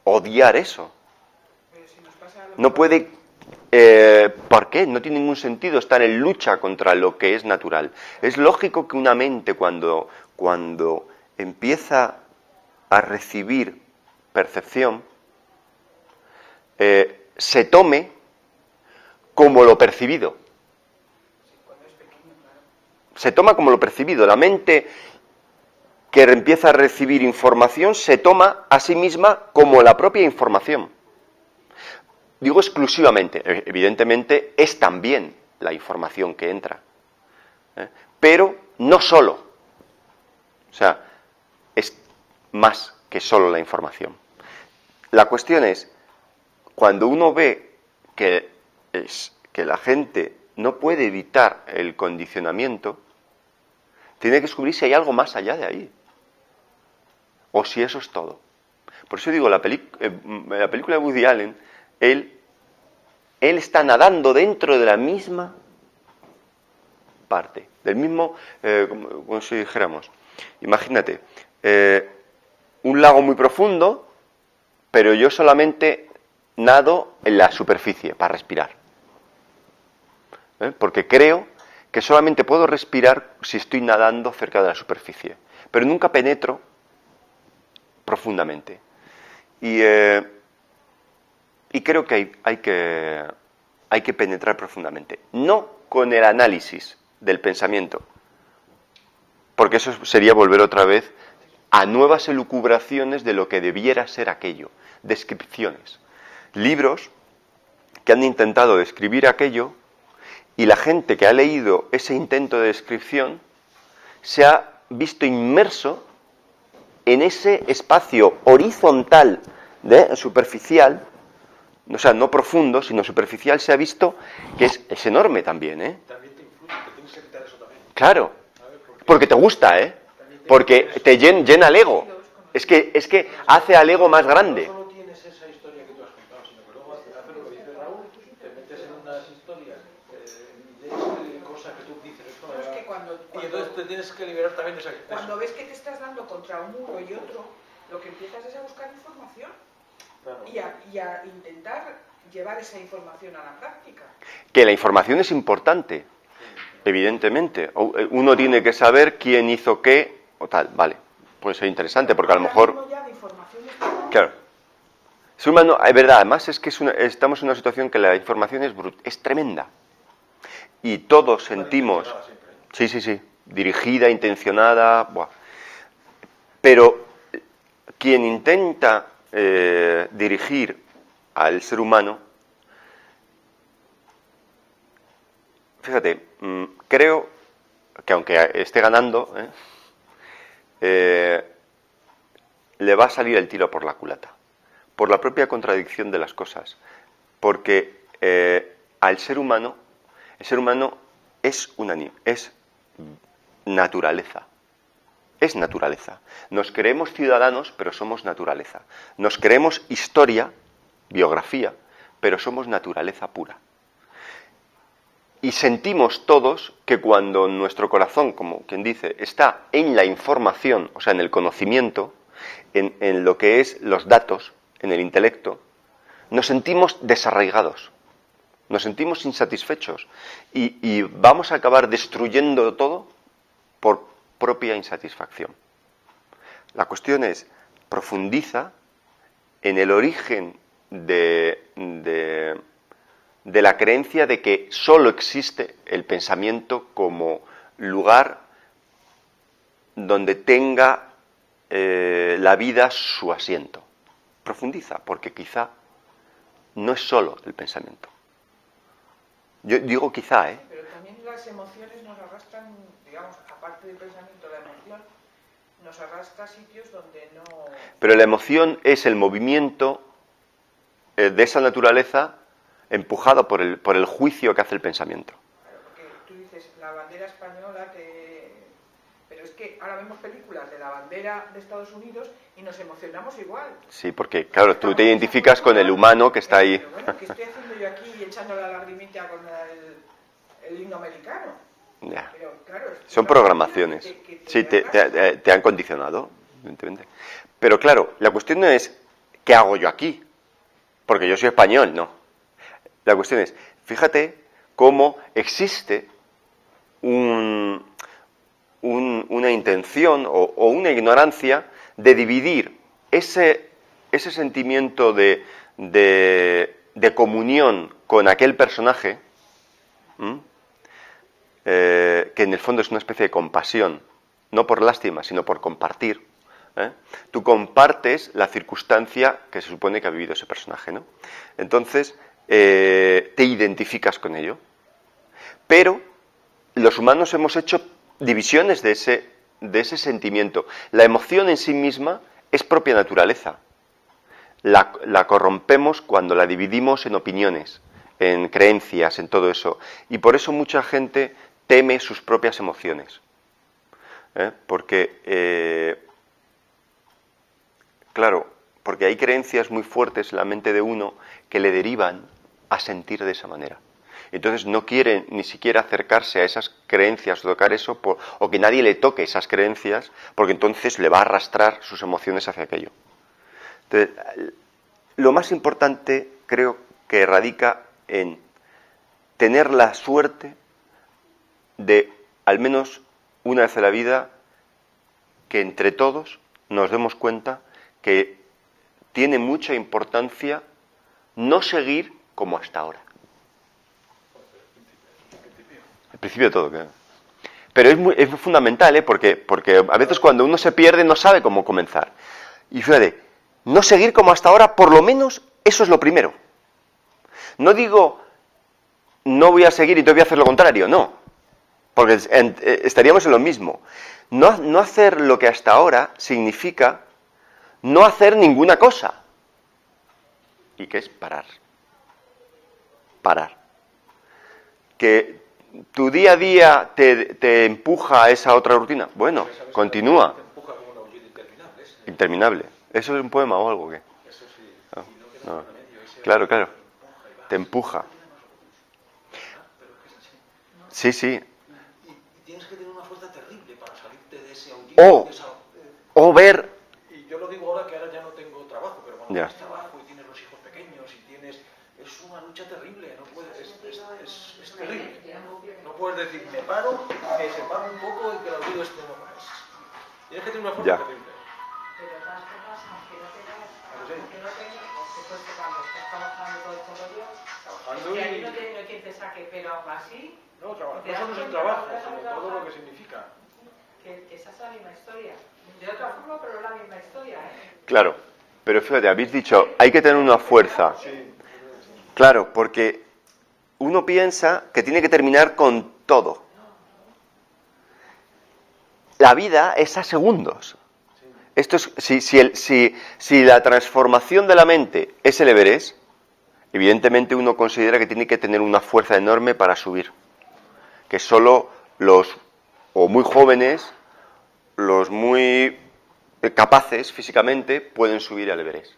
S1: odiar eso. No puede... ¿Por qué? No tiene ningún sentido estar en lucha contra lo que es natural. Es lógico que una mente cuando empieza a recibir percepción, se tome como lo percibido. Se toma como lo percibido. La mente que empieza a recibir información se toma a sí misma como la propia información. Digo exclusivamente, evidentemente es también la información que entra, pero no solo, o sea, es más que solo la información. La cuestión es, cuando uno ve que la gente no puede evitar el condicionamiento, tiene que descubrir si hay algo más allá de ahí, o si eso es todo. Por eso digo, la película de Woody Allen, él está nadando dentro de la misma parte, del mismo, como si dijéramos, imagínate, un lago muy profundo, pero yo solamente nado en la superficie para respirar. Porque creo que solamente puedo respirar si estoy nadando cerca de la superficie, pero nunca penetro profundamente. Y creo que hay que penetrar profundamente. No con el análisis del pensamiento, porque eso sería volver otra vez a nuevas elucubraciones de lo que debiera ser aquello, descripciones. Libros que han intentado describir aquello y la gente que ha leído ese intento de descripción se ha visto inmerso en ese espacio horizontal, superficial, o sea, no profundo, sino superficial, se ha visto que es enorme también,
S4: También te influye, te tienes que quitar eso también.
S1: Claro, porque te gusta, porque te llena el ego. Es que hace al ego más grande.
S4: No solo tienes esa historia que tú has contado, sino que luego hace lo que dice Raúl, te metes en unas historias de cosas que tú dices, esto no
S3: Es que
S4: y entonces te tienes que liberar también de esa...
S3: Cuando ves que te estás dando contra un muro y otro, lo que empiezas es a buscar información.
S4: Claro.
S3: Y a intentar llevar esa información a la práctica.
S1: Que la información es importante, Evidentemente. Uno tiene que saber quién hizo qué o tal. Vale. Puede ser interesante porque a lo mejor... Claro. Es humano, es verdad, además es que estamos en una situación que la información es tremenda. Y todos sentimos... Sí, sí, sí. Dirigida, intencionada... Buah. Pero quien intenta dirigir al ser humano, fíjate, creo que aunque esté ganando, le va a salir el tiro por la culata, por la propia contradicción de las cosas, porque el ser humano es naturaleza. Es naturaleza. Nos creemos ciudadanos, pero somos naturaleza. Nos creemos historia, biografía, pero somos naturaleza pura. Y sentimos todos que cuando nuestro corazón, como quien dice, está en la información, o sea, en el conocimiento, en lo que es los datos, en el intelecto, nos sentimos desarraigados, nos sentimos insatisfechos y vamos a acabar destruyendo todo por propia insatisfacción. La cuestión es, profundiza en el origen de la creencia de que solo existe el pensamiento como lugar donde tenga la vida su asiento. Profundiza, porque quizá no es solo el pensamiento. Yo digo quizá,
S3: Pero también las emociones nos arrastran, digamos, aparte del pensamiento, la emoción nos arrastra a sitios donde no...
S1: Pero la emoción es el movimiento de esa naturaleza empujado por el juicio que hace el pensamiento.
S3: Claro, porque tú dices, la bandera española, pero es que ahora vemos películas de la bandera de Estados Unidos y nos emocionamos igual.
S1: Sí, porque, claro, tú te identificas con el humano que está ahí.
S3: Pero bueno, ¿qué estoy haciendo yo aquí echando la lagrimita con el himno americano?
S1: Ya.
S3: Pero, claro,
S1: Son programaciones. Sí, te han condicionado, evidentemente. Pero claro, la cuestión no es ¿qué hago yo aquí? Porque yo soy español, no. La cuestión es, fíjate cómo existe una intención o una ignorancia de dividir ese sentimiento de comunión con aquel personaje, que en el fondo es una especie de compasión, no por lástima, sino por compartir. Tú compartes la circunstancia que se supone que ha vivido ese personaje, ¿no? Entonces, te identificas con ello. Pero los humanos hemos hecho divisiones de ese sentimiento. La emoción en sí misma es propia naturaleza. La corrompemos cuando la dividimos en opiniones, en creencias, en todo eso. Y por eso mucha gente teme sus propias emociones. Porque hay creencias muy fuertes en la mente de uno que le derivan a sentir de esa manera. Entonces no quiere ni siquiera acercarse a esas creencias o tocar eso, o que nadie le toque esas creencias, porque entonces le va a arrastrar sus emociones hacia aquello. Entonces, lo más importante creo que radica en tener la suerte de, al menos una vez en la vida, que entre todos nos demos cuenta que tiene mucha importancia no seguir como hasta ahora. El principio de todo, claro. Pero es muy fundamental, porque a veces cuando uno se pierde no sabe cómo comenzar. Y fíjate, no seguir como hasta ahora, por lo menos eso es lo primero. No digo, no voy a seguir y te voy a hacer lo contrario, no. Porque estaríamos en lo mismo. No hacer lo que hasta ahora significa no hacer ninguna cosa. ¿Y qué es? Parar. Parar. Que tu día a día te empuja a esa otra rutina. Bueno, continúa.
S4: Te empuja como una huida interminable.
S1: Interminable. ¿Eso es un poema o algo? ¿Qué?
S4: Eso sí.
S1: No, no. Claro, claro. Te empuja. Sí, sí.
S4: Y tienes que tener una fuerza terrible para salirte de ese aullido.
S1: O ver...
S4: Y yo lo digo ahora que ahora ya no tengo trabajo, pero cuando tienes trabajo y tienes los hijos pequeños y tienes... Es una lucha terrible, no puedes, es terrible. No puedes decir, me paro, me separo un poco y que el olvido esté no más. Tienes que tener una
S1: Ya.
S4: forma terrible.
S2: Pero de todas formas, aunque no tengas, después cuando estás trabajando todo el día,
S4: Trabajando
S2: y ahí
S4: y...
S2: no hay quien te saque, pero aún así,
S4: No, trabajar.
S2: te
S4: No
S2: das
S4: solo es el
S2: cuenta
S4: trabajo,
S2: cuando
S4: sino
S2: estás
S4: todo lo que
S2: trabajando,
S4: significa.
S2: que esa es la misma historia. De otra forma, pero es la misma historia, ¿eh?
S1: Claro, pero fíjate, habéis dicho, hay que tener una fuerza.
S4: Sí.
S1: Claro, porque uno piensa que tiene que terminar con todo. La vida es a segundos. Esto es, si la transformación de la mente es el Everest, evidentemente uno considera que tiene que tener una fuerza enorme para subir. Que solo los o muy jóvenes, los muy capaces físicamente, pueden subir al Everest.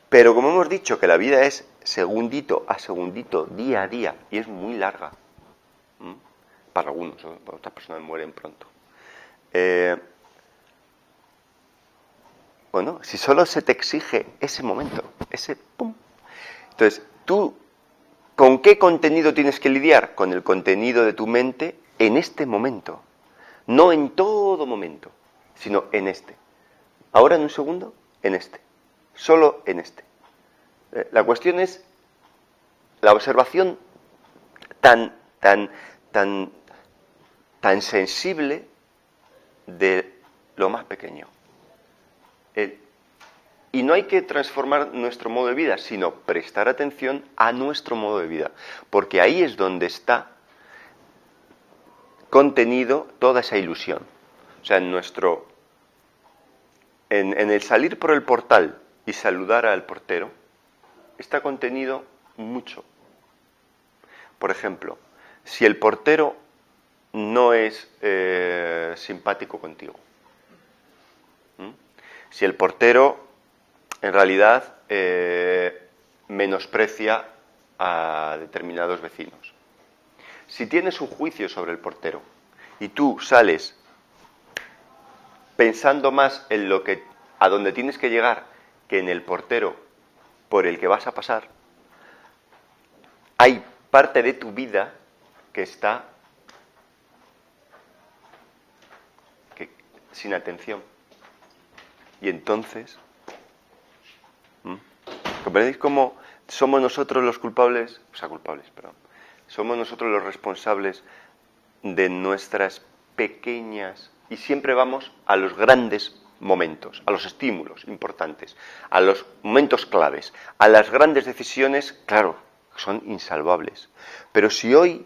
S1: Pero como hemos dicho que la vida es segundito a segundito, día a día, y es muy larga. Para algunos, ¿no? Para otras personas mueren pronto. Bueno, si solo se te exige ese momento, ese pum. Entonces, tú, ¿con qué contenido tienes que lidiar? Con el contenido de tu mente en este momento. No en todo momento, sino en este. Ahora en un segundo, en este. Solo en este. La cuestión es la observación tan sensible de lo más pequeño. Y no hay que transformar nuestro modo de vida, sino prestar atención a nuestro modo de vida, porque ahí es donde está contenido toda esa ilusión. O sea, en el salir por el portal y saludar al portero, está contenido mucho. Por ejemplo, si el portero no es simpático contigo, si el portero en realidad menosprecia a determinados vecinos, si tienes un juicio sobre el portero y tú sales pensando más en a donde tienes que llegar que en el portero por el que vas a pasar, hay parte de tu vida que está sin atención. Y entonces, ¿comprendéis cómo somos nosotros los culpables? Somos nosotros los responsables de nuestras pequeñas, y siempre vamos a los grandes momentos, a los estímulos importantes, a los momentos claves, a las grandes decisiones, claro, son insalvables. Pero si hoy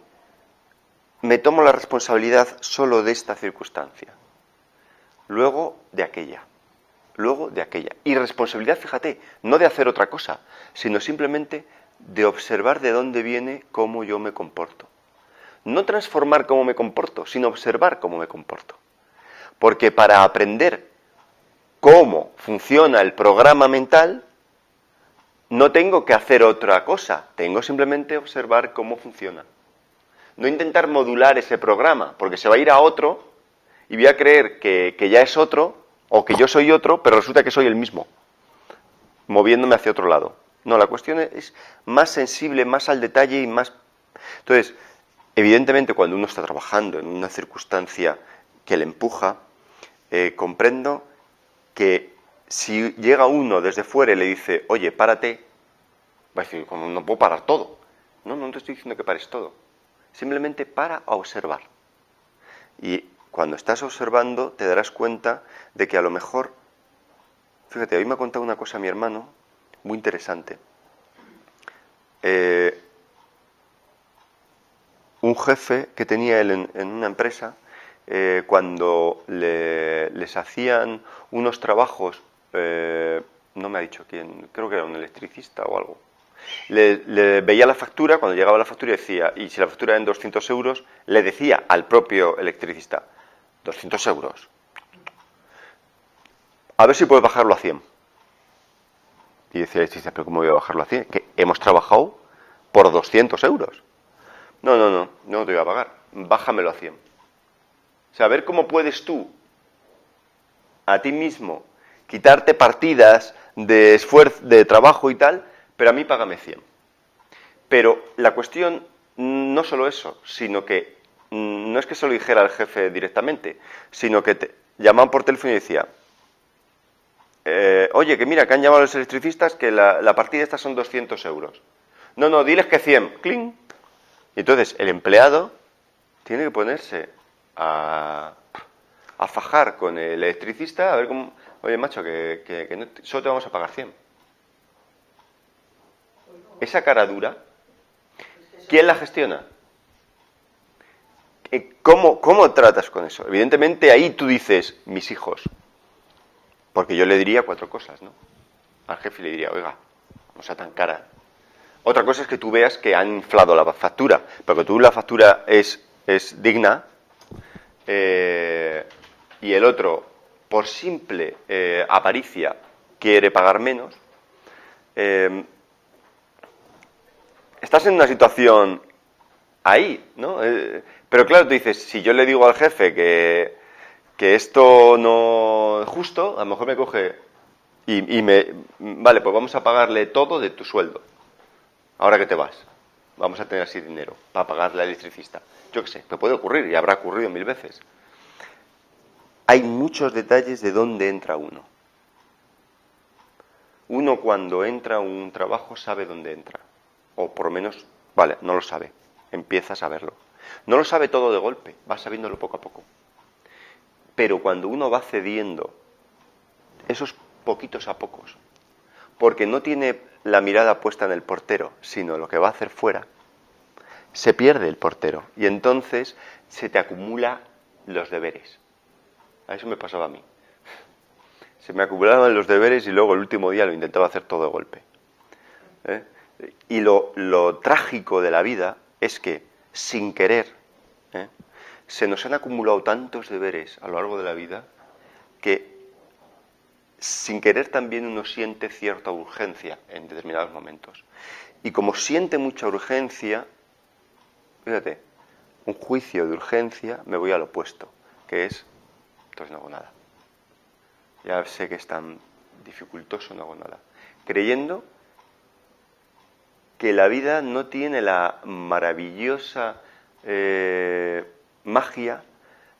S1: me tomo la responsabilidad solo de esta circunstancia, luego de aquella, y responsabilidad, fíjate, no de hacer otra cosa, sino simplemente de observar de dónde viene cómo yo me comporto. No transformar cómo me comporto, sino observar cómo me comporto. Porque para aprender cómo funciona el programa mental, no tengo que hacer otra cosa, tengo simplemente observar cómo funciona. No intentar modular ese programa, porque se va a ir a otro y voy a creer que ya es otro, o que yo soy otro, pero resulta que soy el mismo, moviéndome hacia otro lado. No, la cuestión es más sensible, más al detalle y más... Entonces, evidentemente cuando uno está trabajando en una circunstancia que le empuja, comprendo que si llega uno desde fuera y le dice, oye, párate, va a decir, no puedo parar todo. No te estoy diciendo que pares todo. Simplemente para a observar. Y cuando estás observando te darás cuenta de que a lo mejor, fíjate, hoy me ha contado una cosa mi hermano, muy interesante. Un jefe que tenía él en una empresa, cuando les hacían unos trabajos, no me ha dicho quién, creo que era un electricista o algo, le veía la factura, cuando llegaba la factura decía, y si la factura era en 200 euros, le decía al propio electricista, 200 euros, a ver si puedes bajarlo a 100. Y decía el electricista, pero ¿cómo voy a bajarlo a 100? Que hemos trabajado por 200 euros. No te voy a pagar, bájamelo a 100. O sea, a ver cómo puedes tú, a ti mismo, quitarte partidas de esfuerzo, de trabajo y tal, pero a mí págame 100. Pero la cuestión, no solo eso, sino que no es que se lo dijera al jefe directamente, sino que te llamaban por teléfono y decía, oye, que mira, que han llamado los electricistas, que la partida esta son 200 euros. No, diles que 100, ¡cling! Y entonces el empleado tiene que ponerse a fajar con el electricista, a ver cómo, oye, macho, que no, solo te vamos a pagar 100. Esa cara dura, ¿quién la gestiona? ¿Cómo tratas con eso? Evidentemente ahí tú dices, mis hijos, porque yo le diría 4 cosas, ¿no? Al jefe le diría, oiga, no sea tan cara. Otra cosa es que tú veas que han inflado la factura, pero que tú la factura es digna, y el otro, por simple avaricia, quiere pagar menos. Estás en una situación ahí, ¿no? Pero claro, tú dices, si yo le digo al jefe que esto no es justo, a lo mejor me coge vale, pues vamos a pagarle todo de tu sueldo. Ahora que te vas, vamos a tener así dinero para pagarle al electricista. Yo qué sé, te puede ocurrir y habrá ocurrido 1000 veces. Hay muchos detalles de dónde entra uno. Uno cuando entra a un trabajo sabe dónde entra. O por lo menos, vale, no lo sabe. Empieza a saberlo. No lo sabe todo de golpe, va sabiéndolo poco a poco. Pero cuando uno va cediendo esos poquitos a pocos, porque no tiene la mirada puesta en el portero, sino lo que va a hacer fuera, se pierde el portero y entonces se te acumulan los deberes. A eso me pasaba a mí. Se me acumulaban los deberes y luego el último día lo intentaba hacer todo de golpe. Y lo trágico de la vida es que, sin querer, se nos han acumulado tantos deberes a lo largo de la vida que, sin querer, también uno siente cierta urgencia en determinados momentos. Y como siente mucha urgencia, fíjate, un juicio de urgencia, me voy al opuesto, que es, entonces no hago nada. Ya sé que es tan dificultoso, no hago nada. Creyendo que la vida no tiene la maravillosa magia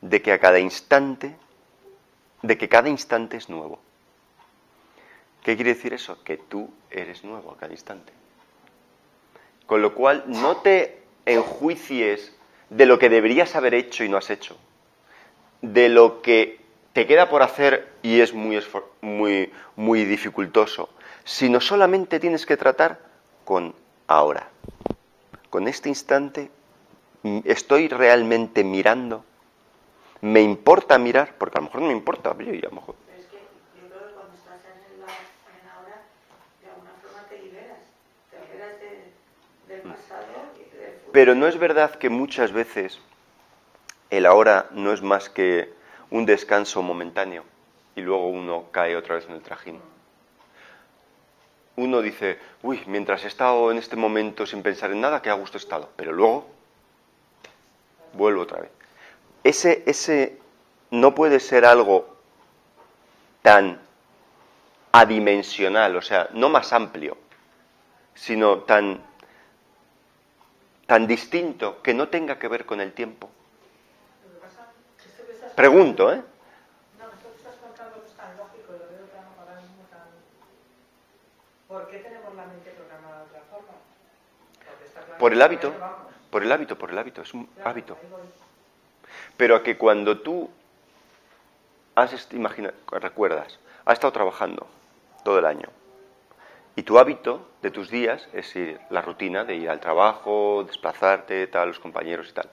S1: de que cada instante es nuevo. ¿Qué quiere decir eso? Que tú eres nuevo a cada instante. Con lo cual, no te enjuicies de lo que deberías haber hecho y no has hecho, de lo que te queda por hacer y es muy dificultoso, sino solamente tienes que tratar con ahora. Con este instante, ¿estoy realmente mirando? ¿Me importa mirar? Porque a lo mejor no me importa, a lo mejor.
S5: Pero es que yo creo que cuando estás en ahora, de alguna forma te liberas del pasado y del futuro.
S1: Pero no es verdad que muchas veces el ahora no es más que un descanso momentáneo y luego uno cae otra vez en el trajín. Uno dice, uy, mientras he estado en este momento sin pensar en nada, qué a gusto he estado. Pero luego vuelvo otra vez. Ese no puede ser algo tan adimensional, o sea, no más amplio, sino tan distinto que no tenga que ver con el tiempo. Pregunto, ¿eh?
S2: No, esto que estás contando es tan lógico y lo veo tan ahora mismo tan... ¿Por qué tenemos la mente programada de otra forma? Porque está claro
S1: Por el
S2: que
S1: hábito,
S2: vamos.
S1: por el hábito, es un
S2: Claro,
S1: hábito.
S2: ahí voy.
S1: Pero a que cuando tú recuerdas, has estado trabajando todo el año y tu hábito de tus días es ir, la rutina de ir al trabajo, desplazarte, tal, los compañeros y tal.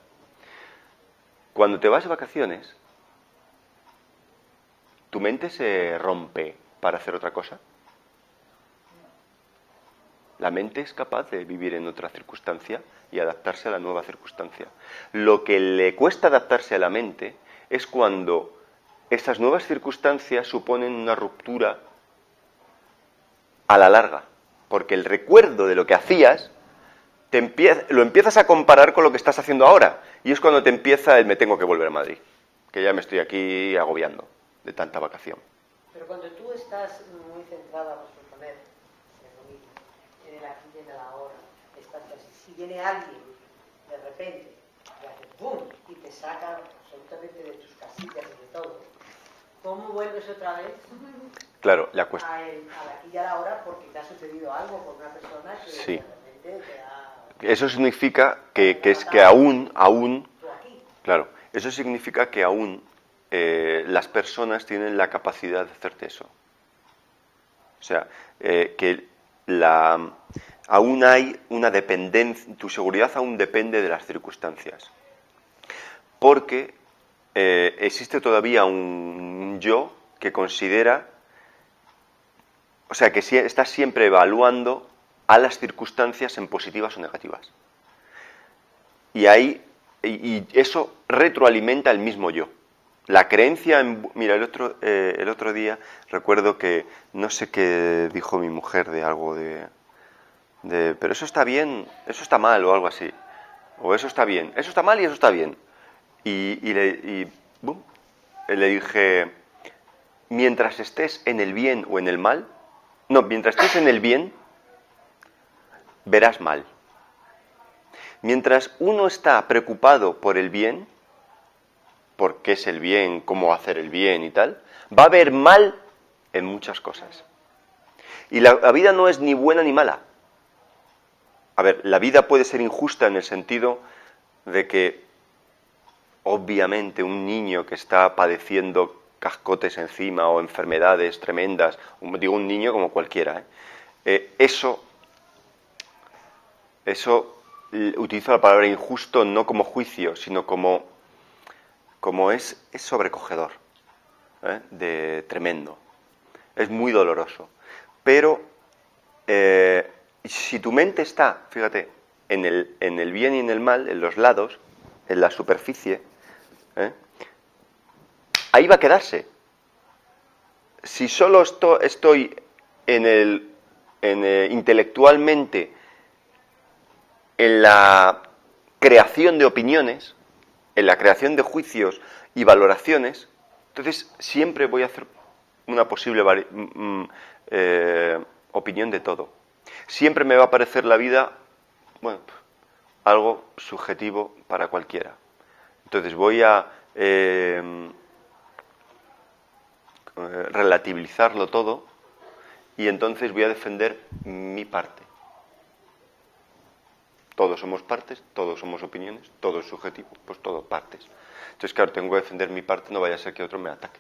S1: Cuando te vas de vacaciones, ¿tu mente se rompe para hacer otra cosa? La mente es capaz de vivir en otra circunstancia y adaptarse a la nueva circunstancia. Lo que le cuesta adaptarse a la mente es cuando estas nuevas circunstancias suponen una ruptura a la larga, porque el recuerdo de lo que hacías lo empiezas a comparar con lo que estás haciendo ahora, y es cuando te empieza el me tengo que volver a Madrid, que ya me estoy aquí agobiando de tanta vacación.
S2: Pero cuando tú estás muy centrado, vamos a suponer, en lo mismo, en el aquí y en el ahora, estás así. Si viene alguien, de repente, y hace ¡bum! Y te saca absolutamente de tus casillas y de todo. ¿Cómo vuelves otra vez
S1: Claro, la cuestión.
S2: a la aquí y a la hora porque te ha sucedido algo con una persona que
S1: Sí.
S2: realmente te ha...
S1: Eso significa que aún,
S2: Tú aquí.
S1: claro, eso significa que aún las personas tienen la capacidad de hacerte eso. O sea, que aún hay una dependencia, tu seguridad aún depende de las circunstancias. Porque existe todavía un yo que considera, o sea, que está siempre evaluando a las circunstancias en positivas o negativas. Y eso retroalimenta el mismo yo. La creencia mira, el otro día recuerdo que no sé qué dijo mi mujer de algo de pero eso está bien, eso está mal o algo así. O eso está bien, eso está mal y eso está bien. ¡Bum! Le dije, mientras estés en el bien o en el mal, no, mientras estés en el bien, verás mal. Mientras uno está preocupado por el bien, por qué es el bien, cómo hacer el bien y tal, va a ver mal en muchas cosas. Y la vida no es ni buena ni mala. A ver, la vida puede ser injusta en el sentido de que, obviamente, un niño que está padeciendo cascotes encima o enfermedades tremendas, digo un niño como cualquiera, eso utilizo la palabra injusto no como juicio, sino como es sobrecogedor, de tremendo. Es muy doloroso. Pero si tu mente está, fíjate, en el bien y en el mal, en los lados, en la superficie, ahí va a quedarse. Si solo estoy intelectualmente en la creación de opiniones, en la creación de juicios y valoraciones, entonces siempre voy a hacer una posible opinión de todo. Siempre me va a parecer la vida, bueno, algo subjetivo para cualquiera. Entonces voy a relativizarlo todo y entonces voy a defender mi parte. Todos somos partes, todos somos opiniones, todo es subjetivo, pues todo partes. Entonces, claro, tengo que defender mi parte, no vaya a ser que otro me ataque.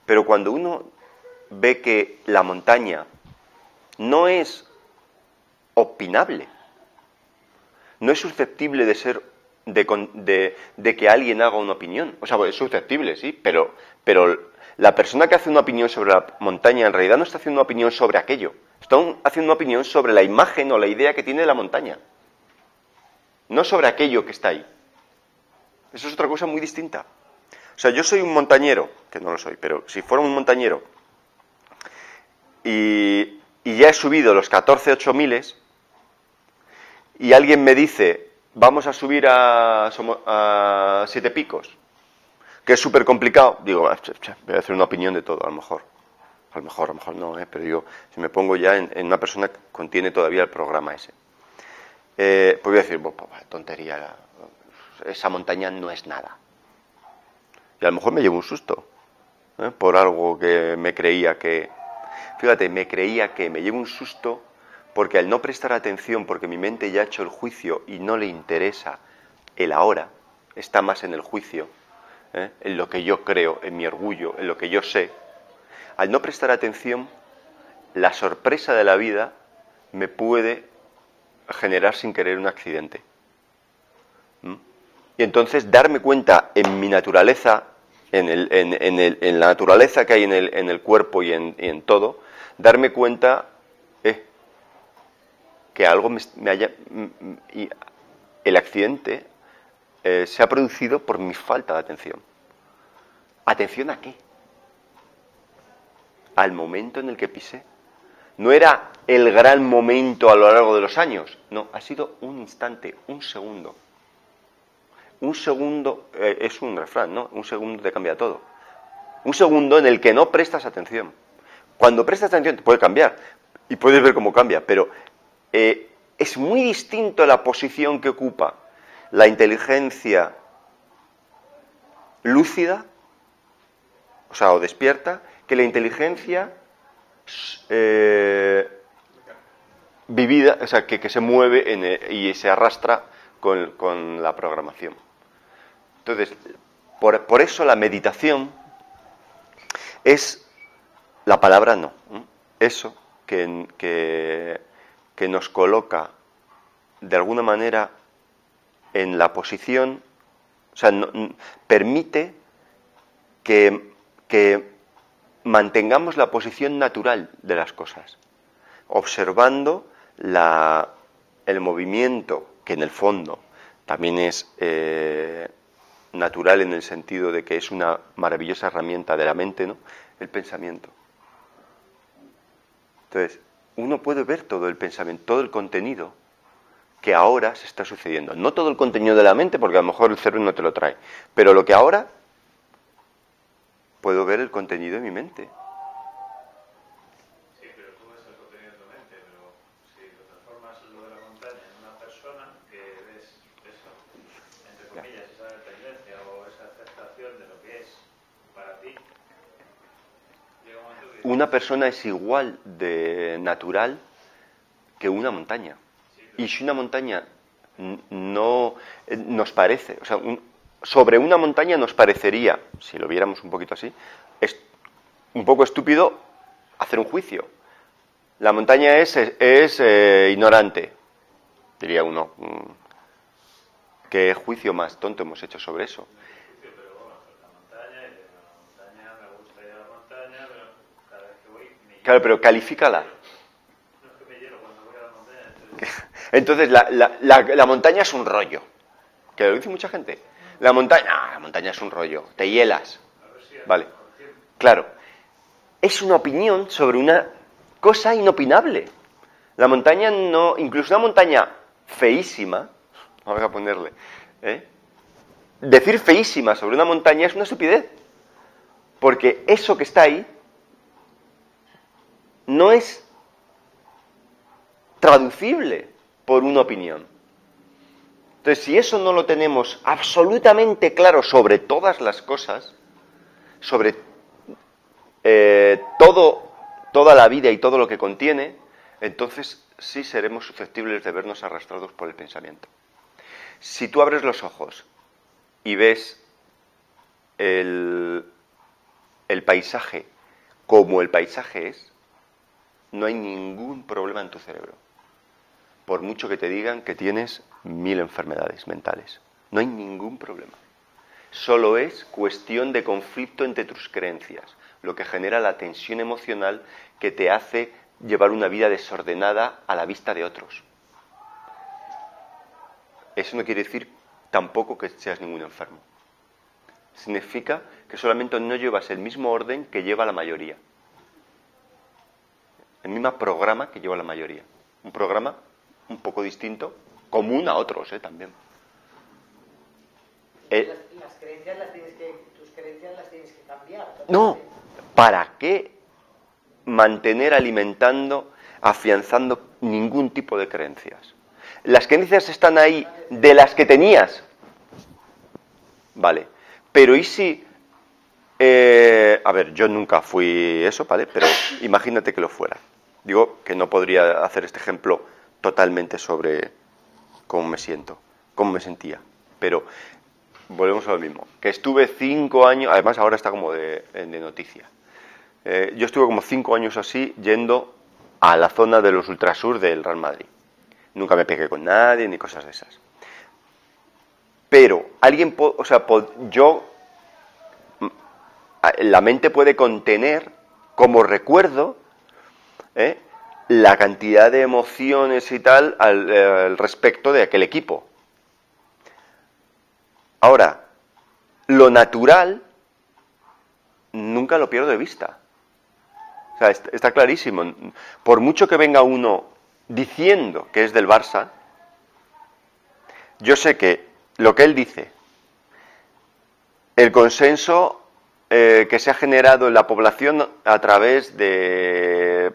S1: Pero cuando uno ve que la montaña no es opinable, no es susceptible de ser de que alguien haga una opinión. O sea, es susceptible, sí, pero la persona que hace una opinión sobre la montaña en realidad no está haciendo una opinión sobre aquello. Está haciendo una opinión sobre la imagen o la idea que tiene de la montaña. No sobre aquello que está ahí. Eso es otra cosa muy distinta. O sea, yo soy un montañero, que no lo soy, pero si fuera un montañero y ya he subido los 14 8000 y alguien me dice, vamos a subir a 7 picos, que es súper complicado, digo, voy a hacer una opinión de todo, a lo mejor no, pero digo, si me pongo ya en una persona que contiene todavía el programa ese. Pues voy a decir, tontería, esa montaña no es nada. Y a lo mejor me llevo un susto, por algo que me creía que... Fíjate, me llevo un susto porque al no prestar atención, porque mi mente ya ha hecho el juicio y no le interesa el ahora, está más en el juicio, en lo que yo creo, en mi orgullo, en lo que yo sé. Al no prestar atención, la sorpresa de la vida me puede generar sin querer un accidente. Y entonces darme cuenta en mi naturaleza, en la naturaleza que hay en el cuerpo y en todo, darme cuenta que algo y el accidente se ha producido por mi falta de atención. ¿Atención a qué? Al momento en el que pisé. No era el gran momento a lo largo de los años, no, ha sido un instante, un segundo. Un segundo es un refrán, ¿no? Un segundo te cambia todo. Un segundo en el que no prestas atención. Cuando prestas atención te puede cambiar y puedes ver cómo cambia, pero es muy distinto la posición que ocupa la inteligencia lúcida, o sea, o despierta, que la inteligencia vivida, o sea, que se mueve y se arrastra con la programación. Entonces, por eso la meditación es la palabra no. Eso que nos coloca de alguna manera en la posición, o sea, permite que mantengamos la posición natural de las cosas, observando el movimiento, que en el fondo también es natural en el sentido de que es una maravillosa herramienta de la mente, ¿no? El pensamiento. Entonces, uno puede ver todo el pensamiento, todo el contenido que ahora se está sucediendo. No todo el contenido de la mente, porque a lo mejor el cerebro no te lo trae, pero lo que ahora puedo ver el contenido de mi mente.
S6: Sí, pero tú ves el contenido de tu mente, pero si lo transformas lo de la montaña en una persona que ves eso, entre comillas, esa dependencia o esa aceptación de lo que es para ti, llega un momento que...
S1: Una persona es igual de natural que una montaña. Y si una montaña no nos parece, o sea, sobre una montaña nos parecería, si lo viéramos un poquito así, es un poco estúpido hacer un juicio. La montaña es ignorante, diría uno. ¿Qué juicio más tonto hemos hecho sobre eso?
S6: Pero bueno, la montaña, me gusta ir a la montaña, pero cada vez que voy me lleno.
S1: Claro, pero califícala.
S6: No es que me lleno cuando voy a la montaña.
S1: Entonces la montaña es un rollo, que lo dice mucha gente. La montaña es un rollo, te hielas. Vale, claro. Es una opinión sobre una cosa inopinable. La montaña no, incluso una montaña feísima, vamos a ponerle, decir feísima sobre una montaña es una estupidez. Porque eso que está ahí no es traducible por una opinión. Entonces, si eso no lo tenemos absolutamente claro sobre todas las cosas, sobre toda la vida y todo lo que contiene, entonces sí seremos susceptibles de vernos arrastrados por el pensamiento. Si tú abres los ojos y ves el paisaje como el paisaje es, no hay ningún problema en tu cerebro. Por mucho que te digan que tienes 1000 enfermedades mentales. No hay ningún problema. Solo es cuestión de conflicto entre tus creencias, lo que genera la tensión emocional que te hace llevar una vida desordenada a la vista de otros. Eso no quiere decir tampoco que seas ningún enfermo. Significa que solamente no llevas el mismo orden que lleva la mayoría. El mismo programa que lleva la mayoría. Un programa un poco distinto, común a otros, también.
S2: Las creencias tus creencias las tienes que cambiar.
S1: No, ¿para qué mantener alimentando, afianzando ningún tipo de creencias? Las creencias están ahí de las que tenías. Vale, pero ¿y si... a ver, yo nunca fui eso, ¿vale? Pero imagínate que lo fuera. Digo que no podría hacer este ejemplo totalmente sobre cómo me siento, cómo me sentía. Pero volvemos a lo mismo. Que estuve 5 años, además ahora está como de noticia. Yo estuve como 5 años así yendo a la zona de los ultrasur del Real Madrid. Nunca me pegué con nadie ni cosas de esas. Pero alguien, la mente puede contener como recuerdo la cantidad de emociones y tal al respecto de aquel equipo. Ahora, lo natural nunca lo pierdo de vista. O sea, está clarísimo. Por mucho que venga uno diciendo que es del Barça, yo sé que lo que él dice, el consenso que se ha generado en la población a través de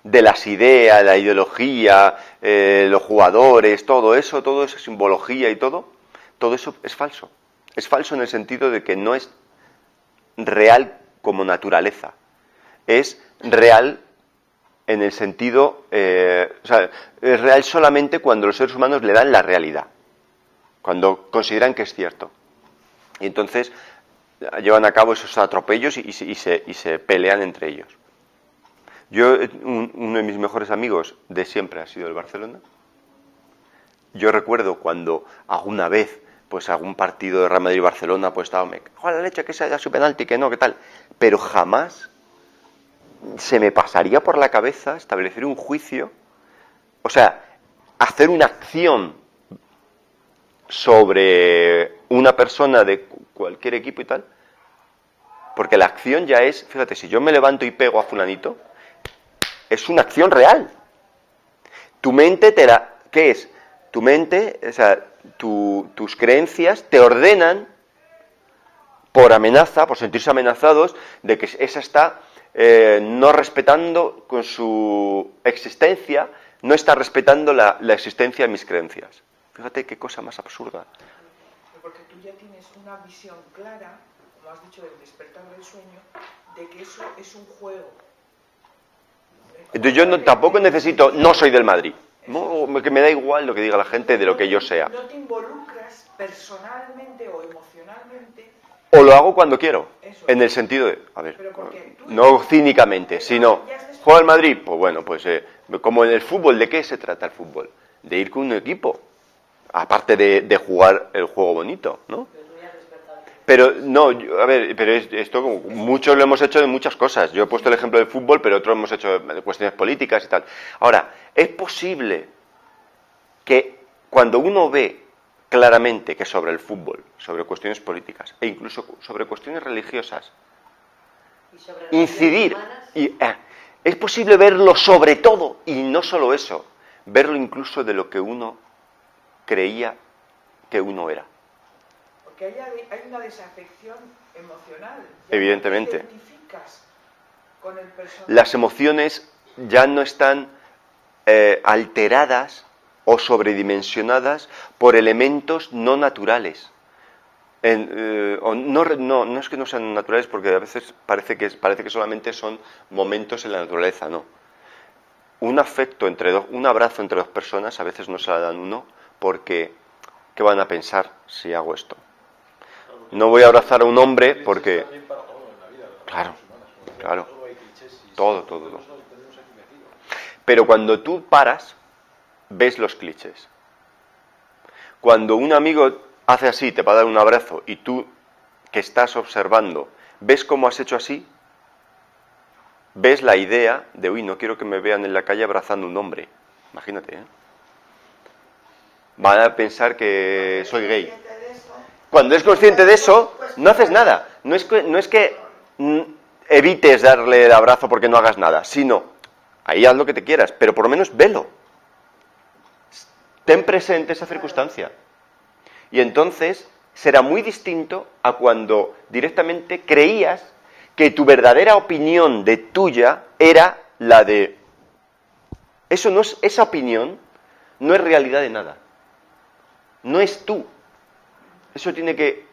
S1: de las ideas, la ideología, los jugadores, todo eso, simbología y todo eso es falso. Es falso en el sentido de que no es real como naturaleza. Es real en el sentido, o sea, es real solamente cuando los seres humanos le dan la realidad, cuando consideran que es cierto. Y entonces llevan a cabo esos atropellos y se pelean entre ellos. Yo, uno de mis mejores amigos de siempre ha sido el Barcelona. Yo recuerdo cuando alguna vez, pues algún partido de Real Madrid-Barcelona, pues estaba, ¡joder, la leche, que se haya su penalti, que no, que tal! Pero jamás se me pasaría por la cabeza establecer un juicio, o sea, hacer una acción sobre una persona de cualquier equipo y tal, porque la acción ya es, fíjate, si yo me levanto y pego a fulanito, es una acción real. Tu mente ¿qué es? Tu mente, o sea, tus creencias te ordenan por amenaza, por sentirse amenazados, de que esa está no respetando con su existencia, no está respetando la existencia de mis creencias. Fíjate qué cosa más absurda.
S3: Porque tú ya tienes una visión clara, como has dicho, del despertar del sueño, de que eso es un juego.
S1: Entonces yo tampoco necesito, no soy del Madrid. No, que me da igual lo que diga la gente de lo que yo sea.
S3: No te involucras personalmente o emocionalmente.
S1: O lo hago cuando quiero, en el sentido de, a ver, no cínicamente, sino, ¿juega el Madrid? Pues bueno, pues como en el fútbol, ¿de qué se trata el fútbol? De ir con un equipo, aparte de jugar el juego bonito, ¿no? Pero no, a ver, pero esto muchos lo hemos hecho de muchas cosas. Yo he puesto el ejemplo del fútbol, pero otros hemos hecho de cuestiones políticas y tal. Ahora, es posible que cuando uno ve claramente que sobre el fútbol, sobre cuestiones políticas e incluso sobre cuestiones religiosas, incidir, es posible verlo sobre todo, y no solo eso, verlo incluso de lo que uno creía que uno era.
S3: Porque hay una desafección emocional.
S1: Evidentemente.
S3: No te identificas con el personaje.
S1: Las emociones ya no están alteradas o sobredimensionadas por elementos no naturales. No es que no sean naturales, porque a veces parece que solamente son momentos en la naturaleza, no. Un afecto un abrazo entre dos personas, a veces no se la dan uno, porque ¿qué van a pensar si hago esto? No voy a abrazar a un hombre porque... Claro. Todo. Pero cuando tú paras, ves los clichés. Cuando un amigo hace así, te va a dar un abrazo, y tú, que estás observando, ves cómo has hecho así, ves la idea de, uy, no quiero que me vean en la calle abrazando a un hombre. Imagínate, ¿eh? Van a pensar que soy gay. Cuando eres consciente de eso, no haces nada. No es que evites darle el abrazo porque no hagas nada, sino, ahí haz lo que te quieras, pero por lo menos velo. Ten presente esa circunstancia. Y entonces será muy distinto a cuando directamente creías que tu verdadera opinión de tuya era la de... Esa opinión no es realidad de nada. No es tú. Eso tiene que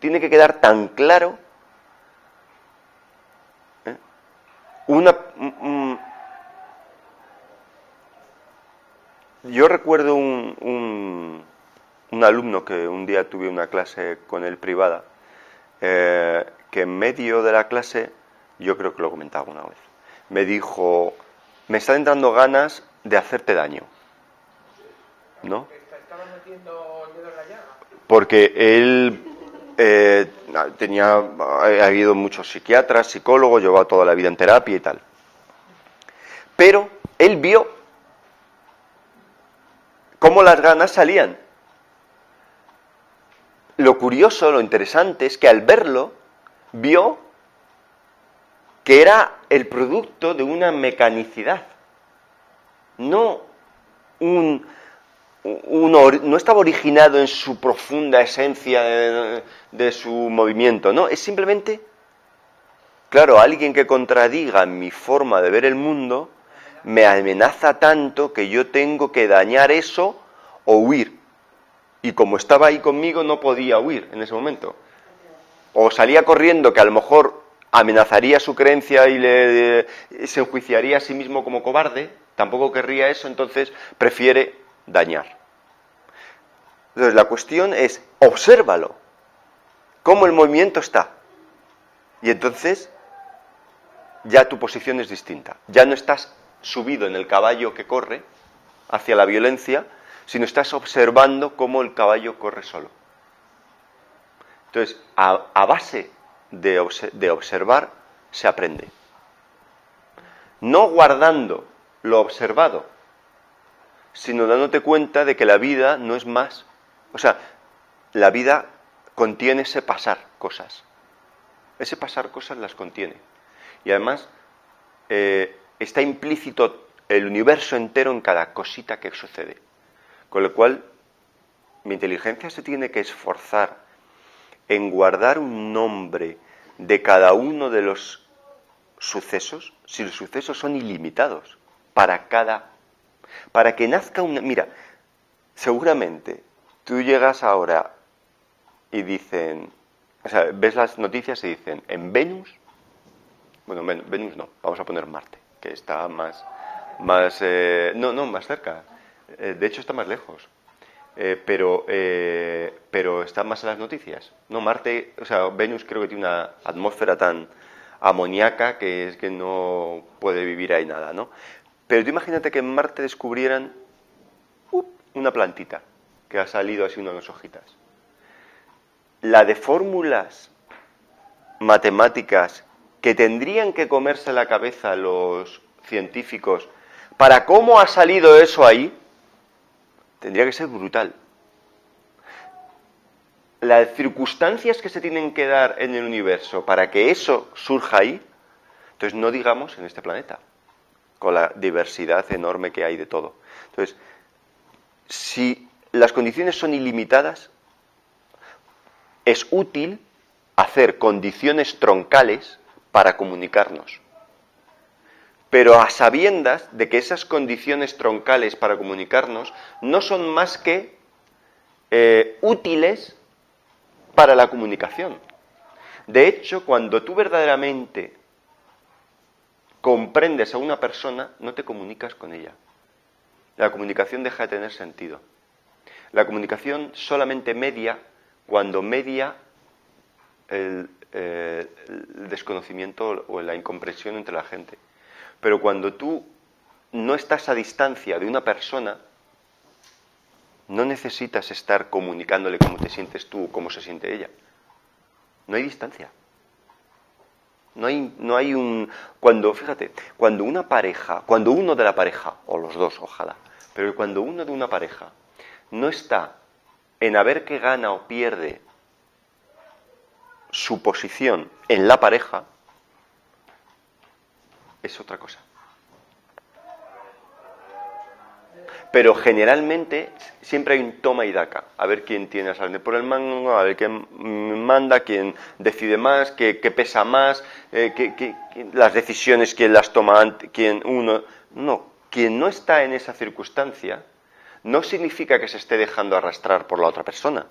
S1: quedar tan claro. Yo recuerdo un alumno que un día tuve una clase con él privada, que en medio de la clase, yo creo que lo he comentado alguna vez, me dijo, me están entrando ganas de hacerte daño, ¿no? Porque él ha habido muchos psiquiatras, psicólogos, llevaba toda la vida en terapia y tal. Pero él vio cómo las ganas salían. Lo curioso, lo interesante es que al verlo, vio que era el producto de una mecanicidad. No no estaba originado en su profunda esencia de su movimiento, no, es simplemente Claro, alguien que contradiga mi forma de ver el mundo me amenaza tanto que yo tengo que dañar eso o huir. Y como estaba ahí conmigo, no podía huir en ese momento. O salía corriendo, que a lo mejor amenazaría su creencia y se enjuiciaría a sí mismo como cobarde, tampoco querría eso, entonces prefiere dañar. Entonces la cuestión es, obsérvalo, cómo el movimiento está. Y entonces ya tu posición es distinta. Ya no estás subido en el caballo que corre hacia la violencia, sino estás observando cómo el caballo corre solo. Entonces, a base de observar, se aprende. No guardando lo observado, sino dándote cuenta de que la vida no es más. O sea, la vida contiene ese pasar cosas. Ese pasar cosas las contiene. Y además, está implícito el universo entero en cada cosita que sucede. Con lo cual, mi inteligencia se tiene que esforzar en guardar un nombre de cada uno de los sucesos, si los sucesos son ilimitados, para que nazca una... Mira, seguramente tú llegas ahora y dicen, o sea, ves las noticias y dicen, en Venus, bueno, Venus no, vamos a poner Marte, que está más cerca, de hecho está más lejos. Pero está más en las noticias. No, Marte, o sea, Venus creo que tiene una atmósfera tan amoníaca que es que no puede vivir ahí nada, ¿no? Pero tú imagínate que en Marte descubrieran una plantita que ha salido así unas hojitas. La de fórmulas matemáticas que tendrían que comerse la cabeza los científicos para cómo ha salido eso ahí, tendría que ser brutal. Las circunstancias que se tienen que dar en el universo para que eso surja ahí, entonces no digamos en este planeta, con la diversidad enorme que hay de todo. Entonces, si las condiciones son ilimitadas, es útil hacer condiciones troncales para comunicarnos. Pero a sabiendas de que esas condiciones troncales para comunicarnos no son más que útiles para la comunicación. De hecho, cuando tú verdaderamente comprendes a una persona, no te comunicas con ella. La comunicación deja de tener sentido. La comunicación solamente media cuando media el desconocimiento o la incomprensión entre la gente. Pero cuando tú no estás a distancia de una persona, no necesitas estar comunicándole cómo te sientes tú o cómo se siente ella. No hay distancia. No hay un... Fíjate, cuando uno de la pareja, o los dos, ojalá, pero cuando uno de una pareja no está en a ver qué gana o pierde su posición en la pareja, es otra cosa. Pero generalmente siempre hay un toma y daca, a ver quién tiene la sartén por el mango, a ver quién manda, quién decide más, qué pesa más, las decisiones quién las toma antes, quien no está en esa circunstancia no significa que se esté dejando arrastrar por la otra persona.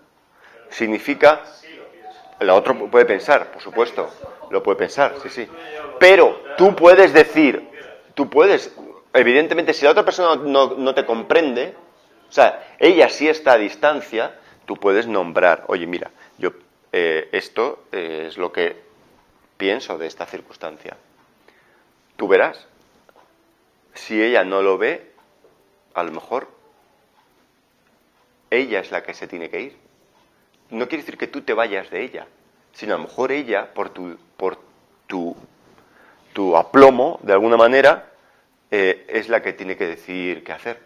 S1: Significa... La otra puede pensar, por supuesto, lo puede pensar, sí. Pero tú puedes decir, evidentemente, si la otra persona no te comprende, o sea, ella sí está a distancia, tú puedes nombrar, oye, mira, yo esto es lo que pienso de esta circunstancia. Tú verás, si ella no lo ve, a lo mejor ella es la que se tiene que ir. No quiere decir que tú te vayas de ella, sino a lo mejor ella, por tu aplomo, de alguna manera, es la que tiene que decidir qué hacer.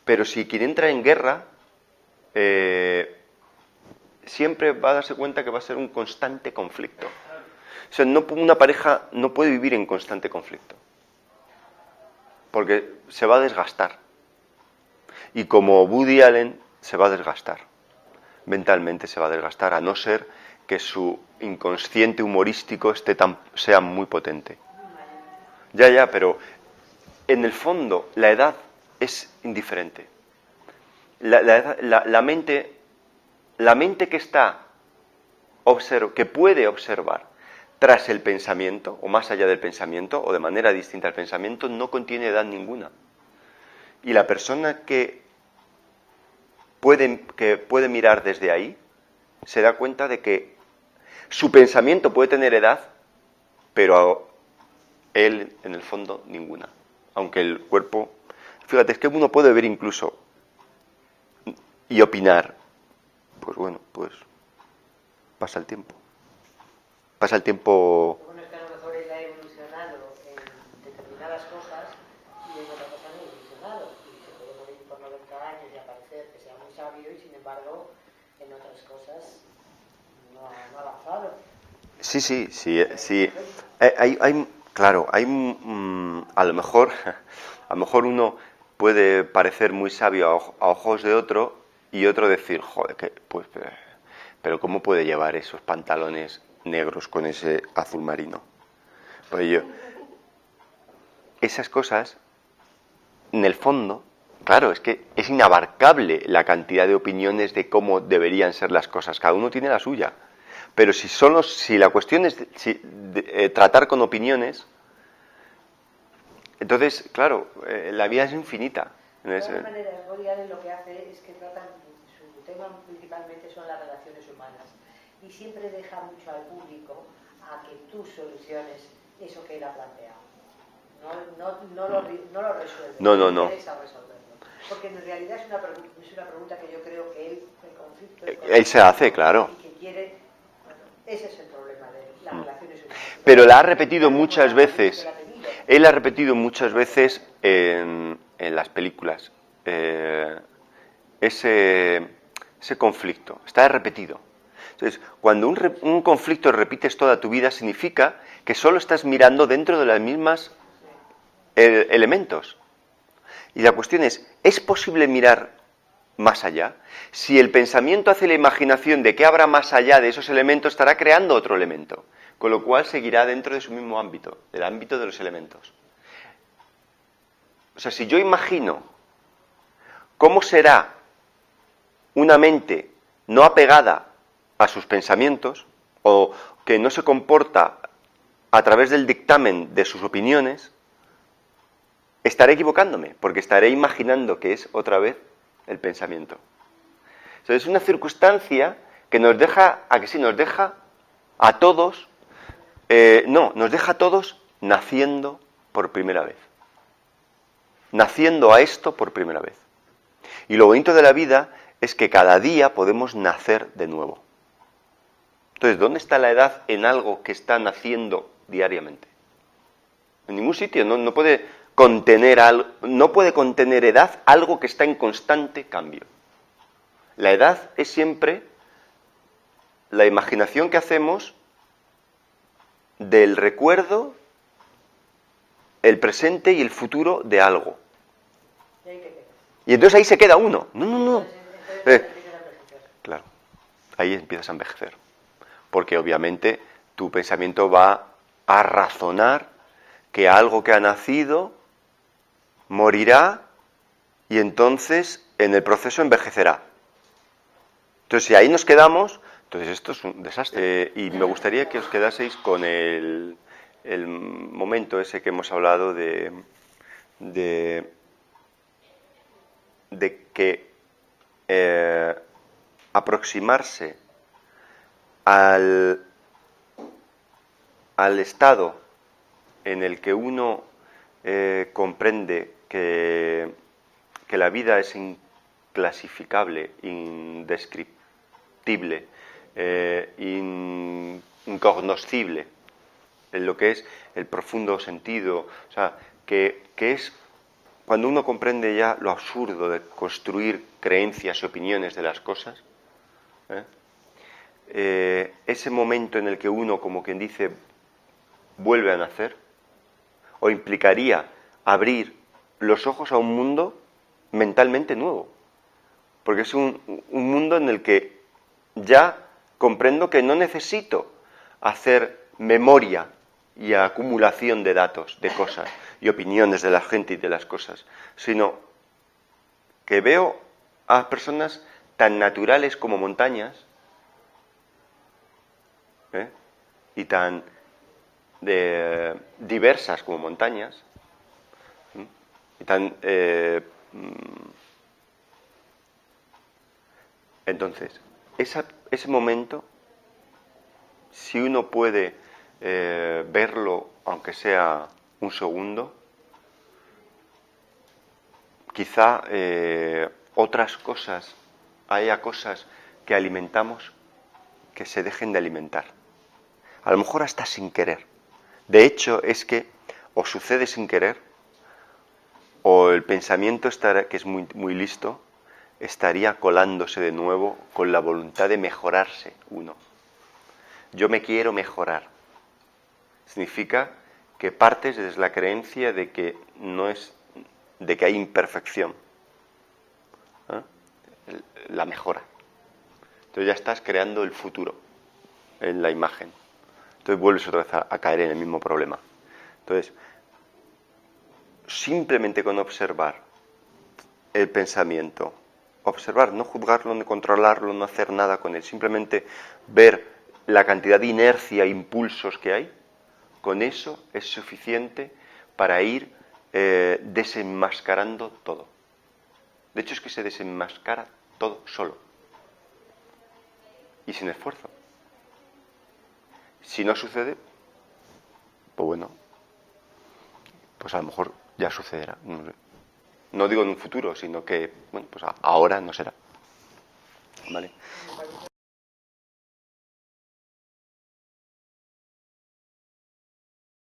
S1: Pero si quien entra en guerra, siempre va a darse cuenta que va a ser un constante conflicto. O sea, una pareja no puede vivir en constante conflicto, porque se va a desgastar. Y como Woody Allen, se va a desgastar. Mentalmente se va a desgastar, a no ser que su inconsciente humorístico sea muy potente. Ya, pero en el fondo la edad es indiferente. La mente que puede observar tras el pensamiento, o más allá del pensamiento, o de manera distinta al pensamiento, no contiene edad ninguna. Y la persona que puede mirar desde ahí, se da cuenta de que su pensamiento puede tener edad, pero él, en el fondo, ninguna. Aunque el cuerpo... Fíjate, es que uno puede ver incluso y opinar. Pues bueno, pues pasa el tiempo. Pasa el tiempo...
S2: Bueno, es que a lo mejor él ha evolucionado en determinadas cosas y en otras cosas no ha evolucionado. Y se puede morir por 90 años y aparecer que sea muy sabio y sin embargo en otras cosas no ha avanzado.
S1: Sí. Claro, a lo mejor uno puede parecer muy sabio a ojos de otro y otro decir, joder, pero ¿cómo puede llevar esos pantalones negros con ese azul marino? Pues esas cosas, en el fondo, claro, es que es inabarcable la cantidad de opiniones de cómo deberían ser las cosas. Cada uno tiene la suya. Pero si la cuestión es tratar con opiniones, entonces, claro, la vida es infinita.
S2: De todas maneras, Woody Allen lo que hace es que su tema principalmente son las relaciones humanas y siempre deja mucho al público a que tú soluciones eso que él ha planteado. No lo resuelve.
S1: No.
S2: Interesa resolverlo. Porque en realidad es una pregunta que yo creo que él, el conflicto...
S1: Él se hace, claro.
S2: Y que quiere... Bueno, ese es el problema de las relaciones humanas.
S1: Pero la ha repetido muchas veces. Él ha repetido muchas veces en las películas ese conflicto. Está repetido. Entonces, cuando un conflicto repites toda tu vida, significa que solo estás mirando dentro de las mismas elementos. Y la cuestión ¿es posible mirar más allá? Si el pensamiento hace la imaginación de que habrá más allá de esos elementos, estará creando otro elemento, con lo cual seguirá dentro de su mismo ámbito, del ámbito de los elementos. O sea, si yo imagino cómo será una mente no apegada a sus pensamientos, o que no se comporta a través del dictamen de sus opiniones, estaré equivocándome, porque estaré imaginando que es otra vez el pensamiento. Entonces, es una circunstancia que nos deja a todos, nos deja a todos naciendo por primera vez. Naciendo a esto por primera vez. Y lo bonito de la vida es que cada día podemos nacer de nuevo. Entonces, ¿dónde está la edad en algo que está naciendo diariamente? En ningún sitio, no puede contener edad algo que está en constante cambio. La edad es siempre la imaginación que hacemos del recuerdo, el presente y el futuro de algo. Y entonces ahí se queda uno. No. Claro, ahí empiezas a envejecer. Porque obviamente tu pensamiento va a razonar que algo que ha nacido morirá y entonces en el proceso envejecerá. Entonces si ahí nos quedamos, entonces esto es un desastre. Y me gustaría que os quedaseis con el momento ese que hemos hablado de que aproximarse al estado en el que uno comprende que la vida es inclasificable, indescriptible, incognoscible, en lo que es el profundo sentido, o sea, que es cuando uno comprende ya lo absurdo de construir creencias y opiniones de las cosas, ese momento en el que uno, como quien dice, vuelve a nacer, o implicaría abrir los ojos a un mundo mentalmente nuevo, porque es un mundo en el que ya comprendo que no necesito hacer memoria y acumulación de datos, de cosas, y opiniones de la gente y de las cosas, sino que veo a personas tan naturales como montañas, y tan diversas como montañas, y tan entonces ese momento, si uno puede verlo, aunque sea un segundo, quizá otras cosas, haya cosas que alimentamos que se dejen de alimentar. A lo mejor hasta sin querer. De hecho, es que o sucede sin querer, o el pensamiento estará, que es muy, muy listo, estaría colándose de nuevo con la voluntad de mejorarse uno. Yo me quiero mejorar. Significa que partes desde la creencia de que de que hay imperfección. La mejora. Entonces ya estás creando el futuro en la imagen. Entonces vuelves otra vez a caer en el mismo problema. Entonces, simplemente con observar el pensamiento, observar, no juzgarlo, no controlarlo, no hacer nada con él, simplemente ver la cantidad de inercia e impulsos que hay, con eso es suficiente para ir desenmascarando todo. De hecho, es que se desenmascara todo solo y sin esfuerzo. Si no sucede, pues bueno, pues a lo mejor ya sucederá. No digo en un futuro, sino que, bueno, pues ahora no será. ¿Vale?